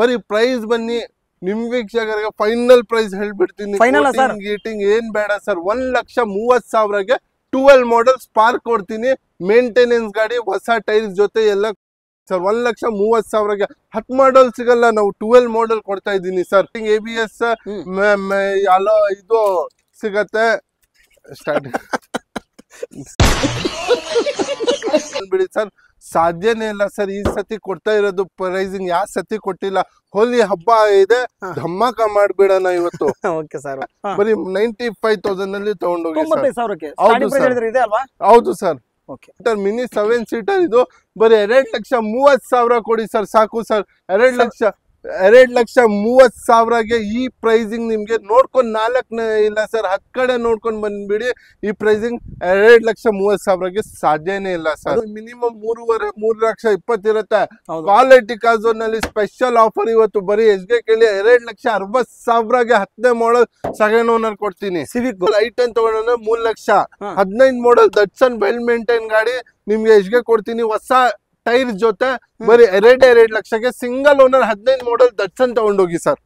ಬರೀ ಪ್ರೈಸ್ ಬನ್ನಿ ನಿಮ್ ವೀಕ್ಷಕರಿಗೆ ಫೈನಲ್ ಪ್ರೈಸ್ ಹೇಳ್ಬಿಡ್ತೀನಿ. ಗೀಟಿಂಗ್ ಏನ್ ಬೇಡ ಸರ್, 1,30,30,000ಗೆ 12 ಮಾಡಲ್ ಸ್ಪಾರ್ಕ್ ಕೊಡ್ತೀನಿ. ಮೇಂಟೆನೆನ್ಸ್ ಗಾಡಿ, ಹೊಸ ಟೈಲ್ಸ್ ಜೊತೆ ಎಲ್ಲ ಸರ್. 1,30,30,000ಗೆ 10 ಮಾಡಲ್ ಸಿಗಲ್ಲ, ನಾವು 12 ಮಾಡಲ್ ಕೊಡ್ತಾ ಇದ್ದೀನಿ ಸರ್. ABS ಅಲೋ ಇದು ಸಿಗತ್ತೆ ಸ್ಟಾರ್ಟಿಂಗ್ ಬಿಡಿ ಸರ್. ಸಾಧ್ಯನೇ ಇಲ್ಲ ಸರ್, ಈ ಸತಿ ಕೊಡ್ತಾ ಇರೋದು ಪ್ರೈಸಿಂಗ್ ಯಾವ ಸತಿ ಕೊಟ್ಟಿಲ್ಲ. ಹೋಲಿ ಹಬ್ಬ ಇದೆ, ಧಮಾಕ ಮಾಡ್ಬಿಡೋಣ ಇವತ್ತು. ಬರೀ 95,000 ನಲ್ಲಿ ತಗೊಂಡೋಗಿ ಸರ್. ಹೌದು ಸರ್. ಮಿನಿ 7 ಸೀಟರ್ ಇದು ಬರೀ 2,30,30,000 ಕೊಡಿ ಸರ್, ಸಾಕು ಸರ್. 2,30,30,000ಗೆ ಈ ಪ್ರೈಸಿಂಗ್ ನಿಮ್ಗೆ ನೋಡ್ಕೊಂಡ್ 4 ಇಲ್ಲ ಸರ್, 10 ಕಡೆ ನೋಡ್ಕೊಂಡ್ ಬಂದ್ಬಿಡಿ. ಈ ಪ್ರೈಸಿಂಗ್ 2,30,30,000ಗೆ ಸಾಧ್ಯನೇ ಇಲ್ಲ ಸರ್. ಮಿನಿಮಮ್ 3,20,000 ಇರುತ್ತೆ. ಕ್ವಾಲಿಟಿ ಕಾಝೋನ್ ನಲ್ಲಿ ಸ್ಪೆಷಲ್ ಆಫರ್ ಇವತ್ತು. ಬರೀ ಎಸ್ಗೆ ಕೇಳಿ 2,60,000ಗೆ 10ನೇ ಮಾಡಲ್ ಸೆಕೆಂಡ್ ಓನರ್ ಕೊಡ್ತೀನಿ. ಸಿವಿಕ್ ಐಟನ್ ತಗೊಂಡ್ರೆ 3 ಲಕ್ಷ. 15 ಮಾಡಲ್ ದಟ್ಸನ್ ವೆಲ್ ಮೇಂಟೈನ್ ಗಾಡಿ ನಿಮ್ಗೆ ಎಸ್ಗೆ ಕೊಡ್ತೀನಿ, ಹೊಸ ಟೈರ್ ಜೊತೆ. ಬರೀ 2 ಲಕ್ಷಕ್ಕೆ ಸಿಂಗಲ್ ಓನರ್ 15 ಮಾಡಲ್ ದಟ್ಸನ್ ತಗೊಂಡೋಗಿ ಸರ್.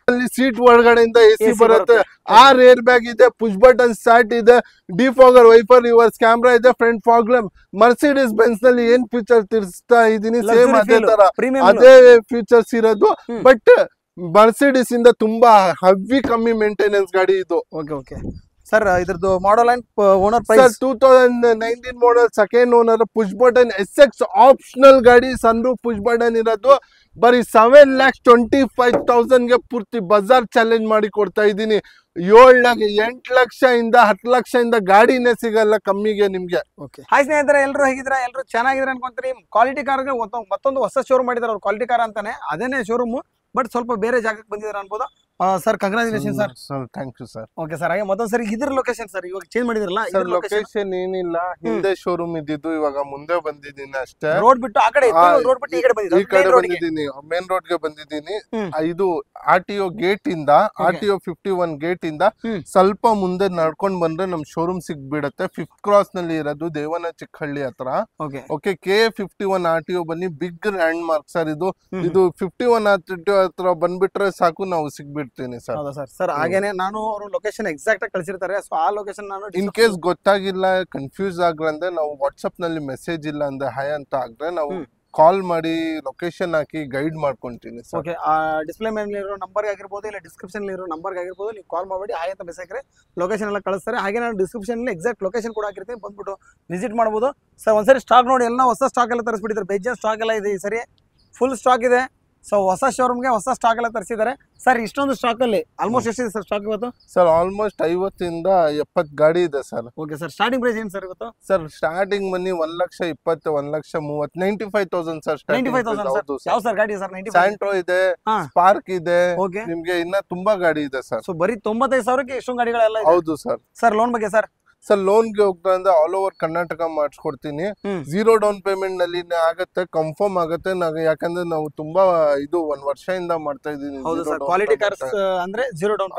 ಅಲ್ಲಿ ಸೀಟ್ ಒಳಗಡೆಯಿಂದ AC ಬರುತ್ತೆ, 6 ಏರ್ ಬ್ಯಾಗ್ ಇದೆ, ಪುಷ್ ಬಟನ್ ಸ್ಟಾರ್ಟ್ ಇದೆ, ಡಿಫಾಗರ್, ವೈಪರ್, ರಿವರ್ಸ್ ಕ್ಯಾಮ್ರಾ ಇದೆ, front fog lamp. Mercedes Benz ನಲ್ಲಿ ಏನ್ ಫೀಚರ್ ತಿರ್ಸ್ತಾ ಇದೀನಿ ಸೇಮ್ ಅದೇ ತರ ಅದೇ ಫೀಚರ್ಸ್ ಇರೋದು. ಬಟ್ ಮರ್ಸಿಡೀಸ್ ಇಂದ ತುಂಬಾ ಹೆವಿ ಕಮ್ಮಿ ಮೇಂಟೆನೆನ್ಸ್ ಗಾಡಿ ಇದು. ಸರ್ ಇದ್ರದ್ದು model and owner price 2019 model second owner, push button SX optional ಗಾಡಿ, ಸನ್ ರೂಫ್ ಪುಷ್ ಬಟನ್ ಇರೋದು. ಬರೀ 7,25,000ಗೆ ಪೂರ್ತಿ ಬಜಾರ್ ಚಾಲೆಂಜ್ ಮಾಡಿ ಕೊಡ್ತಾ ಇದ್ದೀನಿ. 8 ಲಕ್ಷದಿಂದ 10 ಲಕ್ಷದಿಂದ ಗಾಡಿನೇ ಸಿಗಲ್ಲ ಕಮ್ಮಿಗೆ ನಿಮ್ಗೆ. ಹಾಯ್ ಸ್ನೇಹಿತರೆ, ಎಲ್ಲರೂ ಹೇಗಿದ್ರ? ಎಲ್ಲರೂ ಚೆನ್ನಾಗಿದ್ರೆ ಅನ್ಕೊಂತೀರಿ. ಕ್ವಾಲಿಟಿ ಕಾರ್ ಮತ್ತೊಂದು ಹೊಸ ಶೋರೂಮ್ ಮಾಡಿದಾರೆ ಅವ್ರು, ಕ್ವಾಲಿಟಿ ಕಾರ್ ಅಂತಾನೆ, ಅದೇನೇ ಶೋರೂಮ್, ಬಟ್ ಸ್ವಲ್ಪ ಬೇರೆ ಜಾಗಕ್ಕೆ ಬಂದಿದ್ದಾರೆ ಅನ್ಬೋದು. Sir congratulation sir. Thank you sir. Okay sir. ಹಾಗೆ ಮತ್ತೊಂದು ಸರಿ ಇದ್ರ ಲೊಕೇಶನ್ ಸರ್ ಇವಾಗ ಚೇಂಜ್ ಮಾಡಿದ್ರಲ್ಲ ಸರ್? ಲೊಕೇಶನ್ ಏನಿಲ್ಲ, ಹಿಂದೆ ಶೋರೂಮ್ ಇದ್ದಿದ್ದು, ಇವಾಗ ಮುಂದೆ ಬಂದಿದ್ದೀನಿ ಅಷ್ಟೇ. ರೋಡ್ ಬಿಟ್ಟು ಆ ಕಡೆ ರೋಡ್ ಬಿಟ್ಟು ಈ ಕಡೆ ಬಂದಿದ್ದೀನಿ, ಮೇನ್ ರೋಡ್ ಗೆ ಬಂದಿದ್ದೀನಿ. ಇದು RTO ಗೇಟ್ ಇಂದ, RTO 51 ಗೇಟ್ ಇಂದ ಸ್ವಲ್ಪ ಮುಂದೆ ನಡ್ಕೊಂಡ್ ಬಂದ್ರೆ ನಮ್ ಶೋರೂಮ್ ಸಿಗ್ಬಿಡತ್ತೆ. 5th ಕ್ರಾಸ್ ನಲ್ಲಿ ಇರೋದು, ದೇವನ ಚಿಕ್ಕಹಳ್ಳಿ ಹತ್ರ. ಓಕೆ, KA51 RTO ಬನ್ನಿ, ಬಿಗ್ ಲ್ಯಾಂಡ್ ಮಾರ್ಕ್ ಸರ್ ಇದು. 51 RTO ಹತ್ರ ಬಂದ್ಬಿಟ್ರೆ ಸಾಕು, ನಾವು ಸಿಗ್ಬಿಡ್ತೀವಿ ಸರ್. ಹಾಗೇನೆ ನಾನು ಅವರು ಲೊಕೇಶನ್ ಎಕ್ಸಾಕ್ಟ್ ಆಗಿ ಕಳಿಸಿರ್ತಾರೆ. ಸೊ ಆ ಲೊಕೇಶನ್ ನಾನು ಇನ್ ಕೇಸ್ ಗೊತ್ತಾಗಿಲ್ಲ, ಕನ್ಫ್ಯೂಸ್ ಆಗ್ರಂದ್ರೆ ನಾವು ವಾಟ್ಸ್ಆಪ್ ನಲ್ಲಿ ಮೆಸೇಜ್ ಇಲ್ಲ ಅಂದ್ರೆ ಹಾಯ್ ಅಂತ ಆಗ್ರೆ ನಾವು ಕಾಲ್ ಮಾಡಿ ಲೊಕೇಶನ್ ಹಾಕಿ ಗೈಡ್ ಮಾಡ್ಕೊಂತೀನಿ ಸರ್. ಓಕೆ, ಆ ಡಿಸ್ಪ್ಲೇ ಮೇಲೆ ಇರೋ ನಂಬರ್ ಆಗಿರ್ಬೋದು, ಇಲ್ಲ ಡಿಸ್ಕ್ರಿಪ್ಷನ್ ಇರೋ ನಂಬರ್ ಆಗಿರ್ಬೋದು, ನೀವು ಕಾಲ್ ಮಾಡಿ ಹಾಯ್ ಅಂತ ಮೆಸೇಜ್ ಹಾಕಿದ್ರೆ ಲೊಕೇಶನ್ ಎಲ್ಲ ಕಳಿಸ್ತಾರೆ. ಹಾಗೆ ನಾನು ಡಿಸ್ಕ್ರಿಪ್ಷನ್ ಅಲ್ಲಿ ಎಕ್ಸಾಕ್ಟ್ ಲೊಕೇಶನ್ ಕೂಡ ಹಾಕಿರ್ತೀನಿ, ಬಂದ್ಬಿಟ್ಟು ವಿಸಿಟ್ ಮಾಡ್ಬೋದು ಸರ್. ಒಂದ್ಸರಿ ಸ್ಟಾಕ್ ನೋಡಿ, ಎಲ್ಲ ಹೊಸ ಸ್ಟಾಕ್ ಎಲ್ಲ ತರಿಸ್ಬಿಟ್ಟಿದ್ದಾರೆ. ಬೇಜಾನ್ ಸ್ಟಾಕ್ ಎಲ್ಲ ಇದೆ ಈ ಸರಿ, ಫುಲ್ ಸ್ಟಾಕ್ ಇದೆ. ಸೊ ಹೊಸ ಶೋರೂಮ್ಗೆ ಹೊಸ ಸ್ಟಾಕ್ ಎಲ್ಲ ತರಿಸಿದ್ದಾರೆ ಸರ್. ಇಷ್ಟೊಂದು ಸ್ಟಾಕ್ ಅಲ್ಲಿ ಆಲ್ಮೋಸ್ಟ್ ಎಷ್ಟಿದೆ ಸರ್ ಸ್ಟಾಕ್ ಇವತ್ತು? ಸರ್ ಆಲ್ಮೋಸ್ಟ್ 50 ಇಂದ 70 ಗಾಡಿ ಇದೆ sir. Okay sir, starting price ಏನು ಸರ್ ಇವತ್ತು? ಸರ್ ಸ್ಟಾರ್ಟಿಂಗ್ ಬನ್ನಿ 1,20,000, 1,30,000, 95,000 ಸರ್. 95,000 ಯಾವ ಸರ್ ಗಾಡಿ ಸರ್? ಸ್ಯಾಂಟ್ರೋ ಇದೆ, ಸ್ಪಾರ್ಕ್ ಇದೆ, ನಿಮ್ಗೆ ಇನ್ನ ತುಂಬಾ ಗಾಡಿ ಇದೆ ಸರ್. ಸೊ ಬರೀ 95,000ಕ್ಕೆ ಇಷ್ಟೊಂದು ಗಾಡಿಗಳೆಲ್ಲ? ಹೌದು ಸರ್. ಸರ್ ಲೋನ್ ಬಗ್ಗೆ ಸರ್? ಸರ್ ಲೋನ್ಗೆ ಹೋಗ್ತಾ ಅಂದ್ರೆ ಆಲ್ ಓವರ್ ಕರ್ನಾಟಕ ಮಾಡಿಸ್ಕೊಡ್ತೀನಿ. 0 ಡೌನ್ ಪೇಮೆಂಟ್ ನಲ್ಲಿ ಆಗತ್ತೆ, ಕನ್ಫರ್ಮ್ ಆಗತ್ತೆ. ಯಾಕಂದ್ರೆ ನಾವು ತುಂಬಾ ಇದು 1 ವರ್ಷದಿಂದ ಮಾಡ್ತಾ ಇದೀನಿ.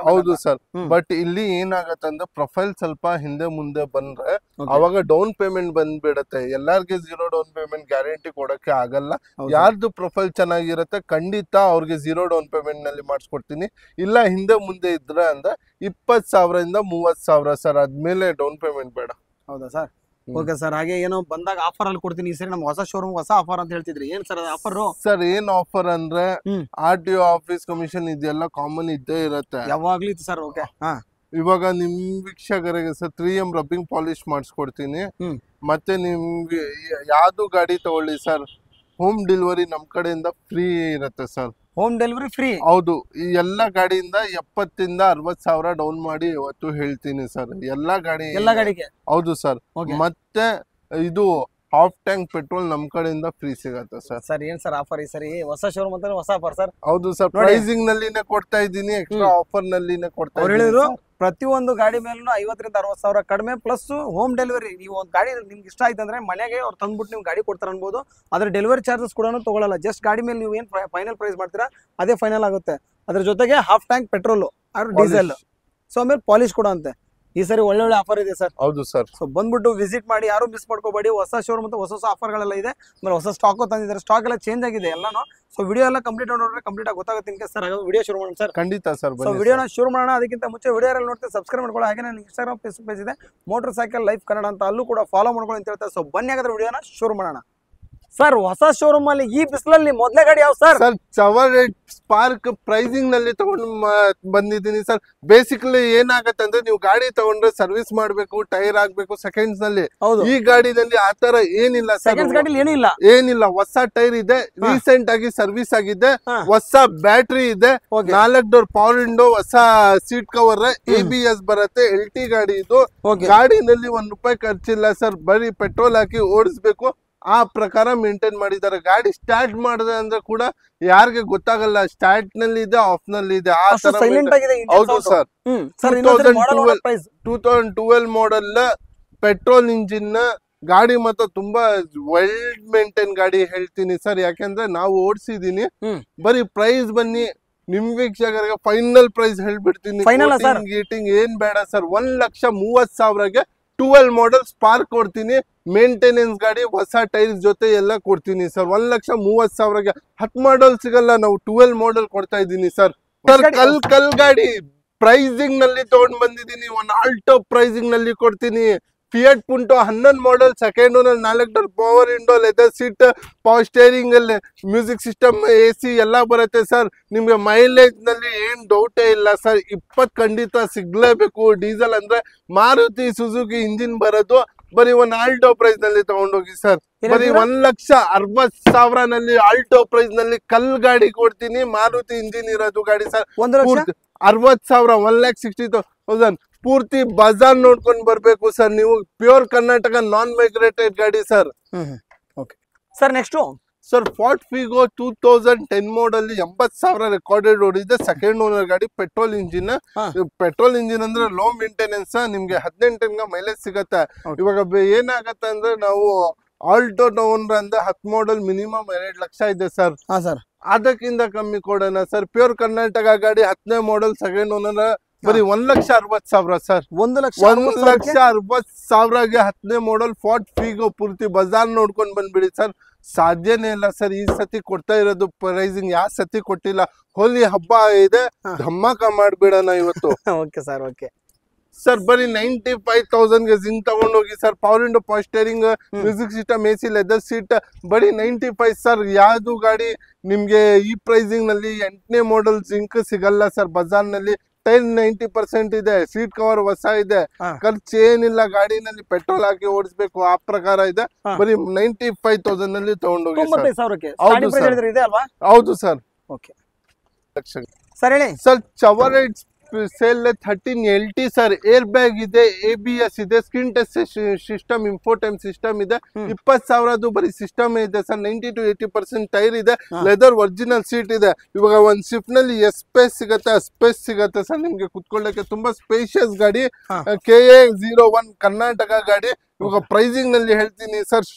ಹೌದು ಸರ್. ಬಟ್ ಇಲ್ಲಿ ಏನಾಗತ್ತೆ ಅಂದ್ರೆ ಪ್ರೊಫೈಲ್ ಸ್ವಲ್ಪ ಹಿಂದೆ ಮುಂದೆ ಬಂದ್ರೆ ಅವಾಗ ಡೌನ್ ಪೇಮೆಂಟ್ ಬಂದ್ಬಿಡತ್ತೆ. ಎಲ್ಲಾರ್ಗೆ 0 ಡೌನ್ ಪೇಮೆಂಟ್ ಗ್ಯಾರಂಟಿ ಕೊಡಕ್ಕೆ ಆಗಲ್ಲ. ಯಾರ್ದು ಪ್ರೊಫೈಲ್ ಚೆನ್ನಾಗಿರತ್ತೆ ಖಂಡಿತ ಅವ್ರಿಗೆ 0 ಡೌನ್ ಪೇಮೆಂಟ್ ನಲ್ಲಿ ಮಾಡಿಸ್ಕೊಡ್ತೀನಿ. ಇಲ್ಲ ಹಿಂದೆ ಮುಂದೆ ಇದ್ರೆ ಅಂದ್ರೆ 20,000 ಇಂದ 30,000 ಸರ್, ಅದ್ಮೇಲೆ ಡೌನ್ ಪೇಮೆಂಟ್ ಬೇಡ. ಹೌದಾ ಸರ್? Okay sir. ಹಾಗೆ ಏನೋ ಬಂದಾಗ ಆಫರ್ ಅಲ್ಲಿ ಕೊಡ್ತೀನಿ ಈ ಸರಿ, ನಮ್ಮ ಹೊಸ ಶೋರೂಮ್ ಹೊಸ ಆಫರ್ ಅಂತ ಹೇಳ್ತಿದ್ರಿ, ಏನ್ ಸರ್ ಆಫರ್? ಸರ್ ಏನ್ ಆಫರ್ ಅಂದ್ರೆ RTO ಆಫೀಸ್ ಕಮಿಷನ್ ಇದೆಲ್ಲ ಕಾಮನ್ ಇದ್ದೇ ಇರತ್ತೆ ಯಾವಾಗ್ಲೂ ಸರ್. ಓಕೆ, ಇವಾಗ ನಿಮ್ ವೀಕ್ಷಕರಿಗೆ ಸರ್ 3M ರಬ್ಬಿಂಗ್ ಪಾಲಿಶ್ ಮಾಡಿಸ್ಕೊಡ್ತೀನಿ. ಮತ್ತೆ ನಿಮ್ಗೆ ಯಾವ್ದು ಗಾಡಿ ತಗೊಳ್ಳಿ ಸರ್, ಹೋಮ್ ಡೆಲಿವರಿ ನಮ್ ಕಡೆಯಿಂದ ಫ್ರೀ ಇರತ್ತೆ ಸರ್. Home delivery free? ಹೌದು. ಈ ಎಲ್ಲ ಗಾಡಿಯಿಂದ 70,000 ಇಂದ 60,000 ಡೌನ್ ಮಾಡಿ ಇವತ್ತು ಹೇಳ್ತೀನಿ ಸರ್. ಎಲ್ಲ ಗಾಡಿಗೆ? ಹೌದು ಸರ್. ಮತ್ತೆ ಇದು ಹಾಫ್ ಟ್ಯಾಂಕ್ ಪೆಟ್ರೋಲ್ ನಮ್ ಕಡೆಯಿಂದ ಫ್ರೀ ಸಿಗತ್ತೆ ಸರ್. ಸರ್ ಏನ್ ಸರ್ ಆಫರ್ ಈ ಸರಿ? ಹೊಸ ಶೋರೂಮ್ ಅಂತ ಹೊಸ ಆಫರ್ ಸರ್? ಹೌದು ಸರ್. ಪ್ರೈಸಿಂಗ್ ನಲ್ಲಿನೇ ಕೊಡ್ತಾ ಇದ್ದೀನಿ, ಎಕ್ಸ್ಟ್ರಾ ಆಫರ್ ನಲ್ಲಿನೇ ಕೊಡ್ತಾ ಇದ್ದೀನಿ. ಹೇಳಿದ್ರು ಪ್ರತಿಯೊಂದು ಗಾಡಿ ಮೇಲೂ 50,000 ಇಂದ 60,000 ಕಡಿಮೆ, ಪ್ಲಸ್ ಹೋಮ್ ಡೆಲಿವರಿ. ನೀವು ಒಂದು ಗಾಡಿ ನಿಮ್ಗೆ ಇಷ್ಟ ಆಯ್ತು ಅಂದ್ರೆ ಮನೆಗೆ ಅವ್ರು ತಂದ್ಬಿಟ್ಟು ನೀವು ಗಾಡಿ ಕೊಡ್ತಾರೆ ಅನ್ಬೋದು. ಅದ್ರ ಡೆಲಿವರಿ ಚಾರ್ಜಸ್ ಕೂಡ ತಗೊಳ್ಳಲ್ಲ. ಜಸ್ಟ್ ಗಾಡಿ ಮೇಲೆ ನೀವು ಏನ್ ಫೈನಲ್ ಪ್ರೈಸ್ ಮಾಡ್ತೀರಾ ಅದೇ ಫೈನಲ್ ಆಗುತ್ತೆ. ಅದ್ರ ಜೊತೆಗೆ half tank petrol or diesel, so ಆಮೇಲೆ ಪಾಲಿಶ್ ಕೂಡ ಅಂತೆ. ಈ ಸರಿ ಒಳ್ಳೆ ಆಫರ್ ಇದೆ ಸರ್. ಹೌದು ಸರ್. ಸೊ ಬಂದ್ಬಿಟ್ಟು ವಿಸಿಟ್ ಮಾಡಿ, ಯಾರು ಮಿಸ್ ಮಾಡ್ಕೋಬೇಡಿ. ಹೊಸ ಶೋರೂಮ್ ಮತ್ತು ಹೊಸ ಆಫರ್ಗಳೆಲ್ಲ ಇದೆ, ಆಮೇಲೆ ಹೊಸ ಸ್ಟಾಕ್ ತಂದಿದ್ದಾರೆ, ಸ್ಟಾಕ್ ಎಲ್ಲ ಚೇಂಜ್ ಆಗಿದೆ ಎಲ್ಲಾನು. ಸೊ ವಿಡಿಯೋ ಎಲ್ಲ ಕಂಪ್ಲೀಟ್ ನೋಡಿದ್ರೆ ಕಂಪ್ಲೀಟ್ ಆಗಿ ಗೊತ್ತಾಗುತ್ತೆ ನಿಮಗೆ ಸರ್. ವಿಡಿಯೋ ಶುರು ಮಾಡೋಣ ಸರ್. ಖಂಡಿತ ಸರ್. ಸೊ ವಿಡಿಯೋನ ಶುರು ಮಾಡೋಣ. ಅದಕ್ಕಿಂತ ಮುಂಚೆ ವಿಡಿಯೋ ಎಲ್ಲ ನೋಡ್ತೀವಿ, ಸಬ್ಸ್ಕ್ರೈಬ್ ಮಾಡ್ಕೊಳ್ಳಿ. ಹಾಗೆ ನನ್ನ ಇನ್ಸ್ಟಾಗ್ರಾಮ್ ಫೇಸ್ಬುಕ್ ಪೇಜ್ ಇದೆ, ಮೋಟರ್ ಸೈಕಲ್ ಲೈಫ್ ಕನ್ನಡ ಅಂತ, ಅಲ್ಲೂ ಕೂಡ ಫಾಲೋ ಮಾಡ್ಕೊಳ್ಳಿ ಅಂತ ಹೇಳ್ತಾರೆ. ಸೊ ಬನ್ನಿ ಹಾಗಾದ್ರೆ ವಿಡಿಯೋನ ಶುರು ಮಾಡೋಣ ಸರ್. ಹೊಸ ಶೋರೂಮ್ ಅಲ್ಲಿ ಈ ಬಿಸಿಲಲ್ಲಿ ಮೊದಲೇ ಗಾಡಿ ಯಾವ sir? Sir Chevrolet spark pricing ನಲ್ಲಿ ತಗೊಂಡು ಬಂದಿದ್ದೀನಿ ಸರ್. ಬೇಸಿಕಲಿ ಏನಾಗತ್ತೆ ಅಂದ್ರೆ ನೀವು ಗಾಡಿ ತಗೊಂಡ್ರೆ ಸರ್ವಿಸ್ ಮಾಡ್ಬೇಕು, ಟೈರ್ ಆಗ್ಬೇಕು ಸೆಕೆಂಡ್ಸ್ ನಲ್ಲಿ. ಈ ಗಾಡಿನಲ್ಲಿ ಆತರ ಏನಿಲ್ಲ ಸರ್. ಏನಿಲ್ಲ, ಹೊಸ ಟೈರ್ ಇದೆ, ರೀಸೆಂಟ್ ಆಗಿ ಸರ್ವಿಸ್ ಆಗಿದೆ, ಹೊಸ ಬ್ಯಾಟ್ರಿ ಇದೆ, 4 ಡೋರ್ ಪವರ್ ವಿಂಡೋ, ಹೊಸ ಸೀಟ್ ಕವರ್, ABS ಬರುತ್ತೆ, LT ಗಾಡಿ ಇದು. ಗಾಡಿನಲ್ಲಿ ₹1 ಖರ್ಚಿಲ್ಲ ಸರ್. ಬರೀ ಪೆಟ್ರೋಲ್ ಹಾಕಿ ಓಡಿಸ್ಬೇಕು, ಆ ಪ್ರಕಾರ ಮೇಂಟೈನ್ ಮಾಡಿದ್ದಾರೆ. ಗಾಡಿ ಸ್ಟಾರ್ಟ್ ಮಾಡಿದೆ ಅಂದ್ರೆ ಕೂಡ ಯಾರಿಗೆ ಗೊತ್ತಾಗಲ್ಲ ಸ್ಟಾರ್ಟ್ ನಲ್ಲಿ ಇದೆ, ಆಫ್ ನಲ್ಲಿ ಇದೆ, ಆ ತರ. ಹೌದು ಸರ್. 2012 ಮಾಡೆಲ್ ಪೆಟ್ರೋಲ್ ಇಂಜಿನ್ ಗಾಡಿ ಮಾತ್ರ ತುಂಬಾ ವೆಲ್ ಮೇಂಟೈನ್ ಗಾಡಿ ಹೇಳ್ತೀನಿ ಸರ್. ಯಾಕಂದ್ರೆ ನಾವು ಓಡಿಸಿದೀನಿ. ಬರೀ ಪ್ರೈಸ್ ಬನ್ನಿ ನಿಮ್ ವೀಕ್ಷಕರಿಗೆ ಫೈನಲ್ ಪ್ರೈಸ್ ಹೇಳ್ಬಿಡ್ತೀನಿ. ಗೀಟಿಂಗ್ ಏನ್ ಬೇಡ ಸರ್. 1,30,30,000ಗೆ 12 ಮಾಡೆಲ್ ಸ್ಪಾರ್ಕ್ ಕೊಡ್ತೀನಿ. ಮೇಂಟೆನೆನ್ಸ್ ಗಾಡಿ, ಹೊಸ ಟೈರ್ ಜೊತೆ ಎಲ್ಲ ಕೊಡ್ತೀನಿ ಸರ್. 1,30,30,000ಗೆ 10 ಮಾಡೆಲ್ ಸಿಗಲ್ಲ, ನಾವು 12 ಮಾಡೆಲ್ ಕೊಡ್ತಾ ಇದ್ದೀನಿ ಸರ್. ಕಲ್ ಗಾಡಿ ಪ್ರೈಸಿಂಗ್ ನಲ್ಲಿ ತಗೊಂಡ್ ಬಂದಿದ್ದೀನಿ. ಒಂದು ಆಲ್ಟೋ ಪ್ರೈಸಿಂಗ್ ನಲ್ಲಿ ಕೊಡ್ತೀನಿ. Fiat ಪುಂಟೋ 11 model, second owner, 4 door power window, leather seat, power steering ಅಲ್ಲಿ ಮ್ಯೂಸಿಕ್ ಸಿಸ್ಟಮ್, AC ಎಲ್ಲ ಬರುತ್ತೆ ಸರ್. ನಿಮ್ಗೆ ಮೈಲೇಜ್ ನಲ್ಲಿ ಏನ್ ಡೌಟೇ ಇಲ್ಲ ಸರ್. 20 ಖಂಡಿತ ಸಿಗ್ಲೇಬೇಕು. ಡೀಸೆಲ್ ಅಂದ್ರೆ ಮಾರುತಿ ಸುಜುಕಿ ಇಂಜಿನ್ ಬರೋದು. ಬರೀ ಒಂದು ಆಲ್ಟೋ ಪ್ರೈಸ್ ನಲ್ಲಿ ತಗೊಂಡೋಗಿ ಸರ್. ಬರೀ 1,60,000 ನಲ್ಲಿ ಆಲ್ಟೋ ಪ್ರೈಸ್ ನಲ್ಲಿ ಕಲ್ ಗಾಡಿ ಕೊಡ್ತೀನಿ. ಮಾರುತಿ ಇಂಜಿನ್ ಇರೋದು ಗಾಡಿ ಸರ್. 1,60,000, 1,60,000 ಪೂರ್ತಿ ಬಜಾರ್ ನೋಡ್ಕೊಂಡು ಬರ್ಬೇಕು ಸರ್ ನೀವು. ಪ್ಯೂರ್ ಕರ್ನಾಟಕ ನಾನ್ ಮೈಗ್ರೇಟೆಡ್ ಗಾಡಿ sir. Sir next sir Ford Figo 2010 model 80,000 recorded ಓಡಿದೆ. ಸೆಕೆಂಡ್ ಓನರ್ ಗಾಡಿ, ಪೆಟ್ರೋಲ್ ಇಂಜಿನ್. ಪೆಟ್ರೋಲ್ ಇಂಜಿನ್ ಅಂದ್ರೆ ಲೋ ಮೇಂಟೆನೆನ್ಸ್, ನಿಮ್ಗೆ 18 ಮೈಲೇಜ್ ಸಿಗತ್ತೆ. ಇವಾಗ ಏನಾಗತ್ತೆ ಅಂದ್ರೆ ನಾವು ಆಲ್ಟೋ ತಗೊಂಡ್ರೆ ಅಂದ್ರೆ 10 ಮಾಡೆಲ್ ಮಿನಿಮಮ್ 2 ಲಕ್ಷ ಇದೆ ಸರ್. ಅದಕ್ಕಿಂತ ಕಮ್ಮಿ ಕೊಡೋಣ ಸರ್. ಪ್ಯೂರ್ ಕರ್ನಾಟಕ ಗಾಡಿ, 10ನೇ ಮಾಡೆಲ್, ಸೆಕೆಂಡ್ ಓನರ್, ಬರೀ 1,60,000 ಸರ್. 1,60,000ಗೆ 10ನೇ ಮಾಡೆಲ್ ಫಾರ್ಟ್ ಫಿಗೋ ಪೂರ್ತಿ ಬಜಾರ್ ನೋಡ್ಕೊಂಡ್ ಬಂದ್ಬಿಡಿ ಸರ್. ಸಾಧ್ಯನೇ ಇಲ್ಲ ಸರ್. ಈ ಸತಿ ಕೊಡ್ತಾ ಇರೋದು ಪ್ರೈಸಿಂಗ್ ಯಾವ ಸತಿ ಕೊಟ್ಟಿಲ್ಲ. ಹೋಲಿ ಹಬ್ಬ ಇದೆ, ಧಮಾಕ ಮಾಡ್ಬಿಡೋಣ ಇವತ್ತು. Okay sir. ಓಕೆ ಸರ್ ಬರೀ 95,000ಗೆ ಜಿಂಕ್ ತಗೊಂಡೋಗಿ sir. Power window, power steering, music system, AC, leather seat, ಬರೀ 95 ಸರ್. ಯಾವ್ದು ಗಾಡಿ ನಿಮ್ಗೆ ಈ ಪ್ರೈಸಿಂಗ್ ನಲ್ಲಿ 8ನೇ ಮಾಡೆಲ್ ಜಿಂಕ್ ಸಿಗಲ್ಲ ಸರ್ ಬಜಾರ್ ನಲ್ಲಿ. ಟೈರ್ 90% ಇದೆ, ಸೀಟ್ ಕವರ್ ಹೊಸ ಇದೆ, ಖರ್ಚು ಏನಿಲ್ಲ. ಗಾಡಿನಲ್ಲಿ ಪೆಟ್ರೋಲ್ ಹಾಕಿ ಓಡಿಸ್ಬೇಕು, ಆ ಪ್ರಕಾರ ಇದೆ. ಬರೀ 95,000 ನಲ್ಲಿ ತಗೊಂಡೋಗಿ ಹೌದು sir. Sir Chevrolet sale 13 LT sir. Air bag ಇದೆ, ABS ಇದೆ, ಸ್ಕ್ರೀನ್ ಟಚ್ ಸಿಸ್ಟಮ್, ಇನ್ಫೋಟೈಮ್ ಸಿಸ್ಟಮ್ ಇದೆ. 20,000 ಬರೀ ಸಿಸ್ಟಮ್ ಇದೆ ಸರ್. 90 to 80% ಟೈರ್ ಇದೆ, ಲೆದರ್ ಒರಿಜಿನಲ್ ಸೀಟ್ ಇದೆ. ಇವಾಗ ಒಂದ್ ಶಿಫ್ಟ್ ನಲ್ಲಿ ಸ್ಪೇಸ್ ಸಿಗತ್ತೆ ಸರ್ ನಿಮ್ಗೆ ಕುತ್ಕೊಳ್ಳಕ್ಕೆ. ತುಂಬಾ ಸ್ಪೇಷಿಯಸ್ ಗಾಡಿ. KA01 ಕರ್ನಾಟಕ ಗಾಡಿ. ಇವಾಗ ಪ್ರೈಸಿಂಗ್ ನಲ್ಲಿ ಹೇಳ್ತೀನಿ ಸರ್,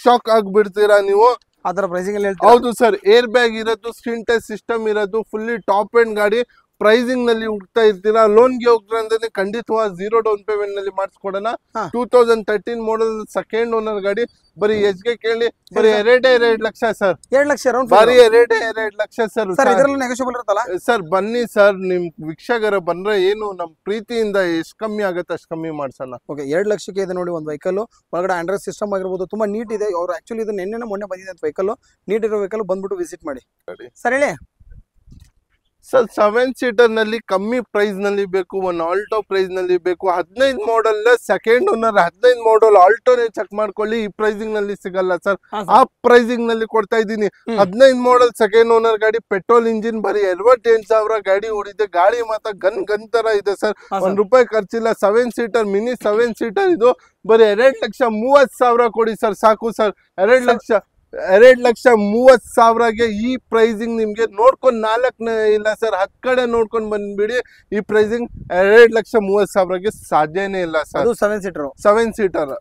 ಶಾಕ್ ಆಗ್ಬಿಡ್ತೀರಾ ನೀವು. ಅದರ ಪ್ರೈಸಿಂಗ್ ಅಲ್ಲಿ ಹೌದು ಸರ್. ಏರ್ ಬ್ಯಾಗ್ ಇರೋದು, ಸ್ಕ್ರೀನ್ ಟಚ್ ಸಿಸ್ಟಮ್ ಇರೋದು, ಫುಲ್ಲಿ ಟಾಪ್ ಎಂಡ್ ಗಾಡಿ. ಪ್ರೈಸಿಂಗ್ ನಲ್ಲಿ ಹುಡ್ತಾ ಇರ್ತೀರಾ, ಲೋನ್ಗೆ ಹೋಗ್ತೀರಾ ಅಂದ್ರೆ ಖಂಡಿತವಾಗಿ 0 ಡೌನ್ ಪೇಮೆಂಟ್ ನಲ್ಲಿ ಮಾಡಿಸ್ಕೊಡೋಣ. 2013 ಮಾಡೆಲ್, ಸೆಕೆಂಡ್ ಓನರ್ ಗಾಡಿ. ಬರೀ ಎಜ್ಗೆ ಕೇಳಿ, ಬರೀ 2 ಲಕ್ಷ ಸರ್. 2 ಲಕ್ಷ ಬರೀ 2 ಲಕ್ಷ ಸರ್. ಸರ್ ಬನ್ನಿ ಸರ್, ನಿಮ್ ವೀಕ್ಷಕರ ಬಂದ್ರೆ ಏನು ನಮ್ ಪ್ರೀತಿಯಿಂದ ಎಷ್ಟು ಕಮ್ಮಿ ಆಗುತ್ತೆ ಅಷ್ಟು ಕಮ್ಮಿ ಮಾಡ್ಸೋಣ. ಓಕೆ, 2 ಲಕ್ಷಕ್ಕೆ ಇದೆ ನೋಡಿ ಒಂದು ವೆಹಿಕಲ್. ಒಳಗಡೆ ಆಂಡ್ರಾಯ್ಡ್ ಸಿಸ್ಟಮ್ ಆಗಿರ್ಬೋದು, ತುಂಬಾ ನೀಟ್ ಇದೆ. ಅವ್ರು ಆಕ್ಚುಲಿ ಇದು ಮೊನ್ನೆ ಬಂದಿದೆ ಅಂತ ವೆಹಿಕಲ್. ನೀಟ್ ಇರೋ ವೆಹಿಕಲ್ ಬಂದ್ಬಿಟ್ಟು ವಿಸಿಟ್ ಮಾಡಿ ಸರ್. ಹೇಳಿ ಸರ್ 7 ಸೀಟರ್ ನಲ್ಲಿ ಕಮ್ಮಿ ಪ್ರೈಸ್ ನಲ್ಲಿ ಬೇಕು, ಒಂದು ಆಲ್ಟೋ ಪ್ರೈಸ್ ನಲ್ಲಿ ಬೇಕು. 15 ಮಾಡೆಲ್ ಸೆಕೆಂಡ್ ಓನರ್, 15 ಮಾಡೆಲ್ ಆಲ್ಟೋನೇ ಚೆಕ್ ಮಾಡ್ಕೊಳ್ಳಿ. ಈ ಪ್ರೈಸಿಂಗ್ ನಲ್ಲಿ ಸಿಗಲ್ಲ ಸರ್. ಆ ಪ್ರೈಸಿಂಗ್ ನಲ್ಲಿ ಕೊಡ್ತಾ ಇದ್ದೀನಿ. 15 ಮಾಡೆಲ್ ಸೆಕೆಂಡ್ ಓನರ್ ಗಾಡಿ, ಪೆಟ್ರೋಲ್ ಇಂಜಿನ್, ಬರೀ 28,000 ಗಾಡಿ ಓಡಿದೆ. ಗಾಡಿ ಮಾತ್ರ ಗನ್ ತರ ಇದೆ ಸರ್. ₹1 ಖರ್ಚಿಲ್ಲ. 7 ಸೀಟರ್, ಮಿನಿ 7 ಸೀಟರ್ ಇದು. ಬರೀ 2,30,000 ಕೊಡಿ ಸರ್, ಸಾಕು ಸರ್. 2,30,000ಗೆ ಈ ಪ್ರೈಸಿಂಗ್ ನಿಮ್ಗೆ ನೋಡ್ಕೊಂಡ್ 4 ಇಲ್ಲ ಸರ್, 10 ಕಡೆ ನೋಡ್ಕೊಂಡ್ ಬಂದ್ಬಿಡಿ. ಈ ಪ್ರೈಸಿಂಗ್ 2,30,000ಗೆ ಸಾಧ್ಯನೇ ಇಲ್ಲ ಸರ್. 7 seater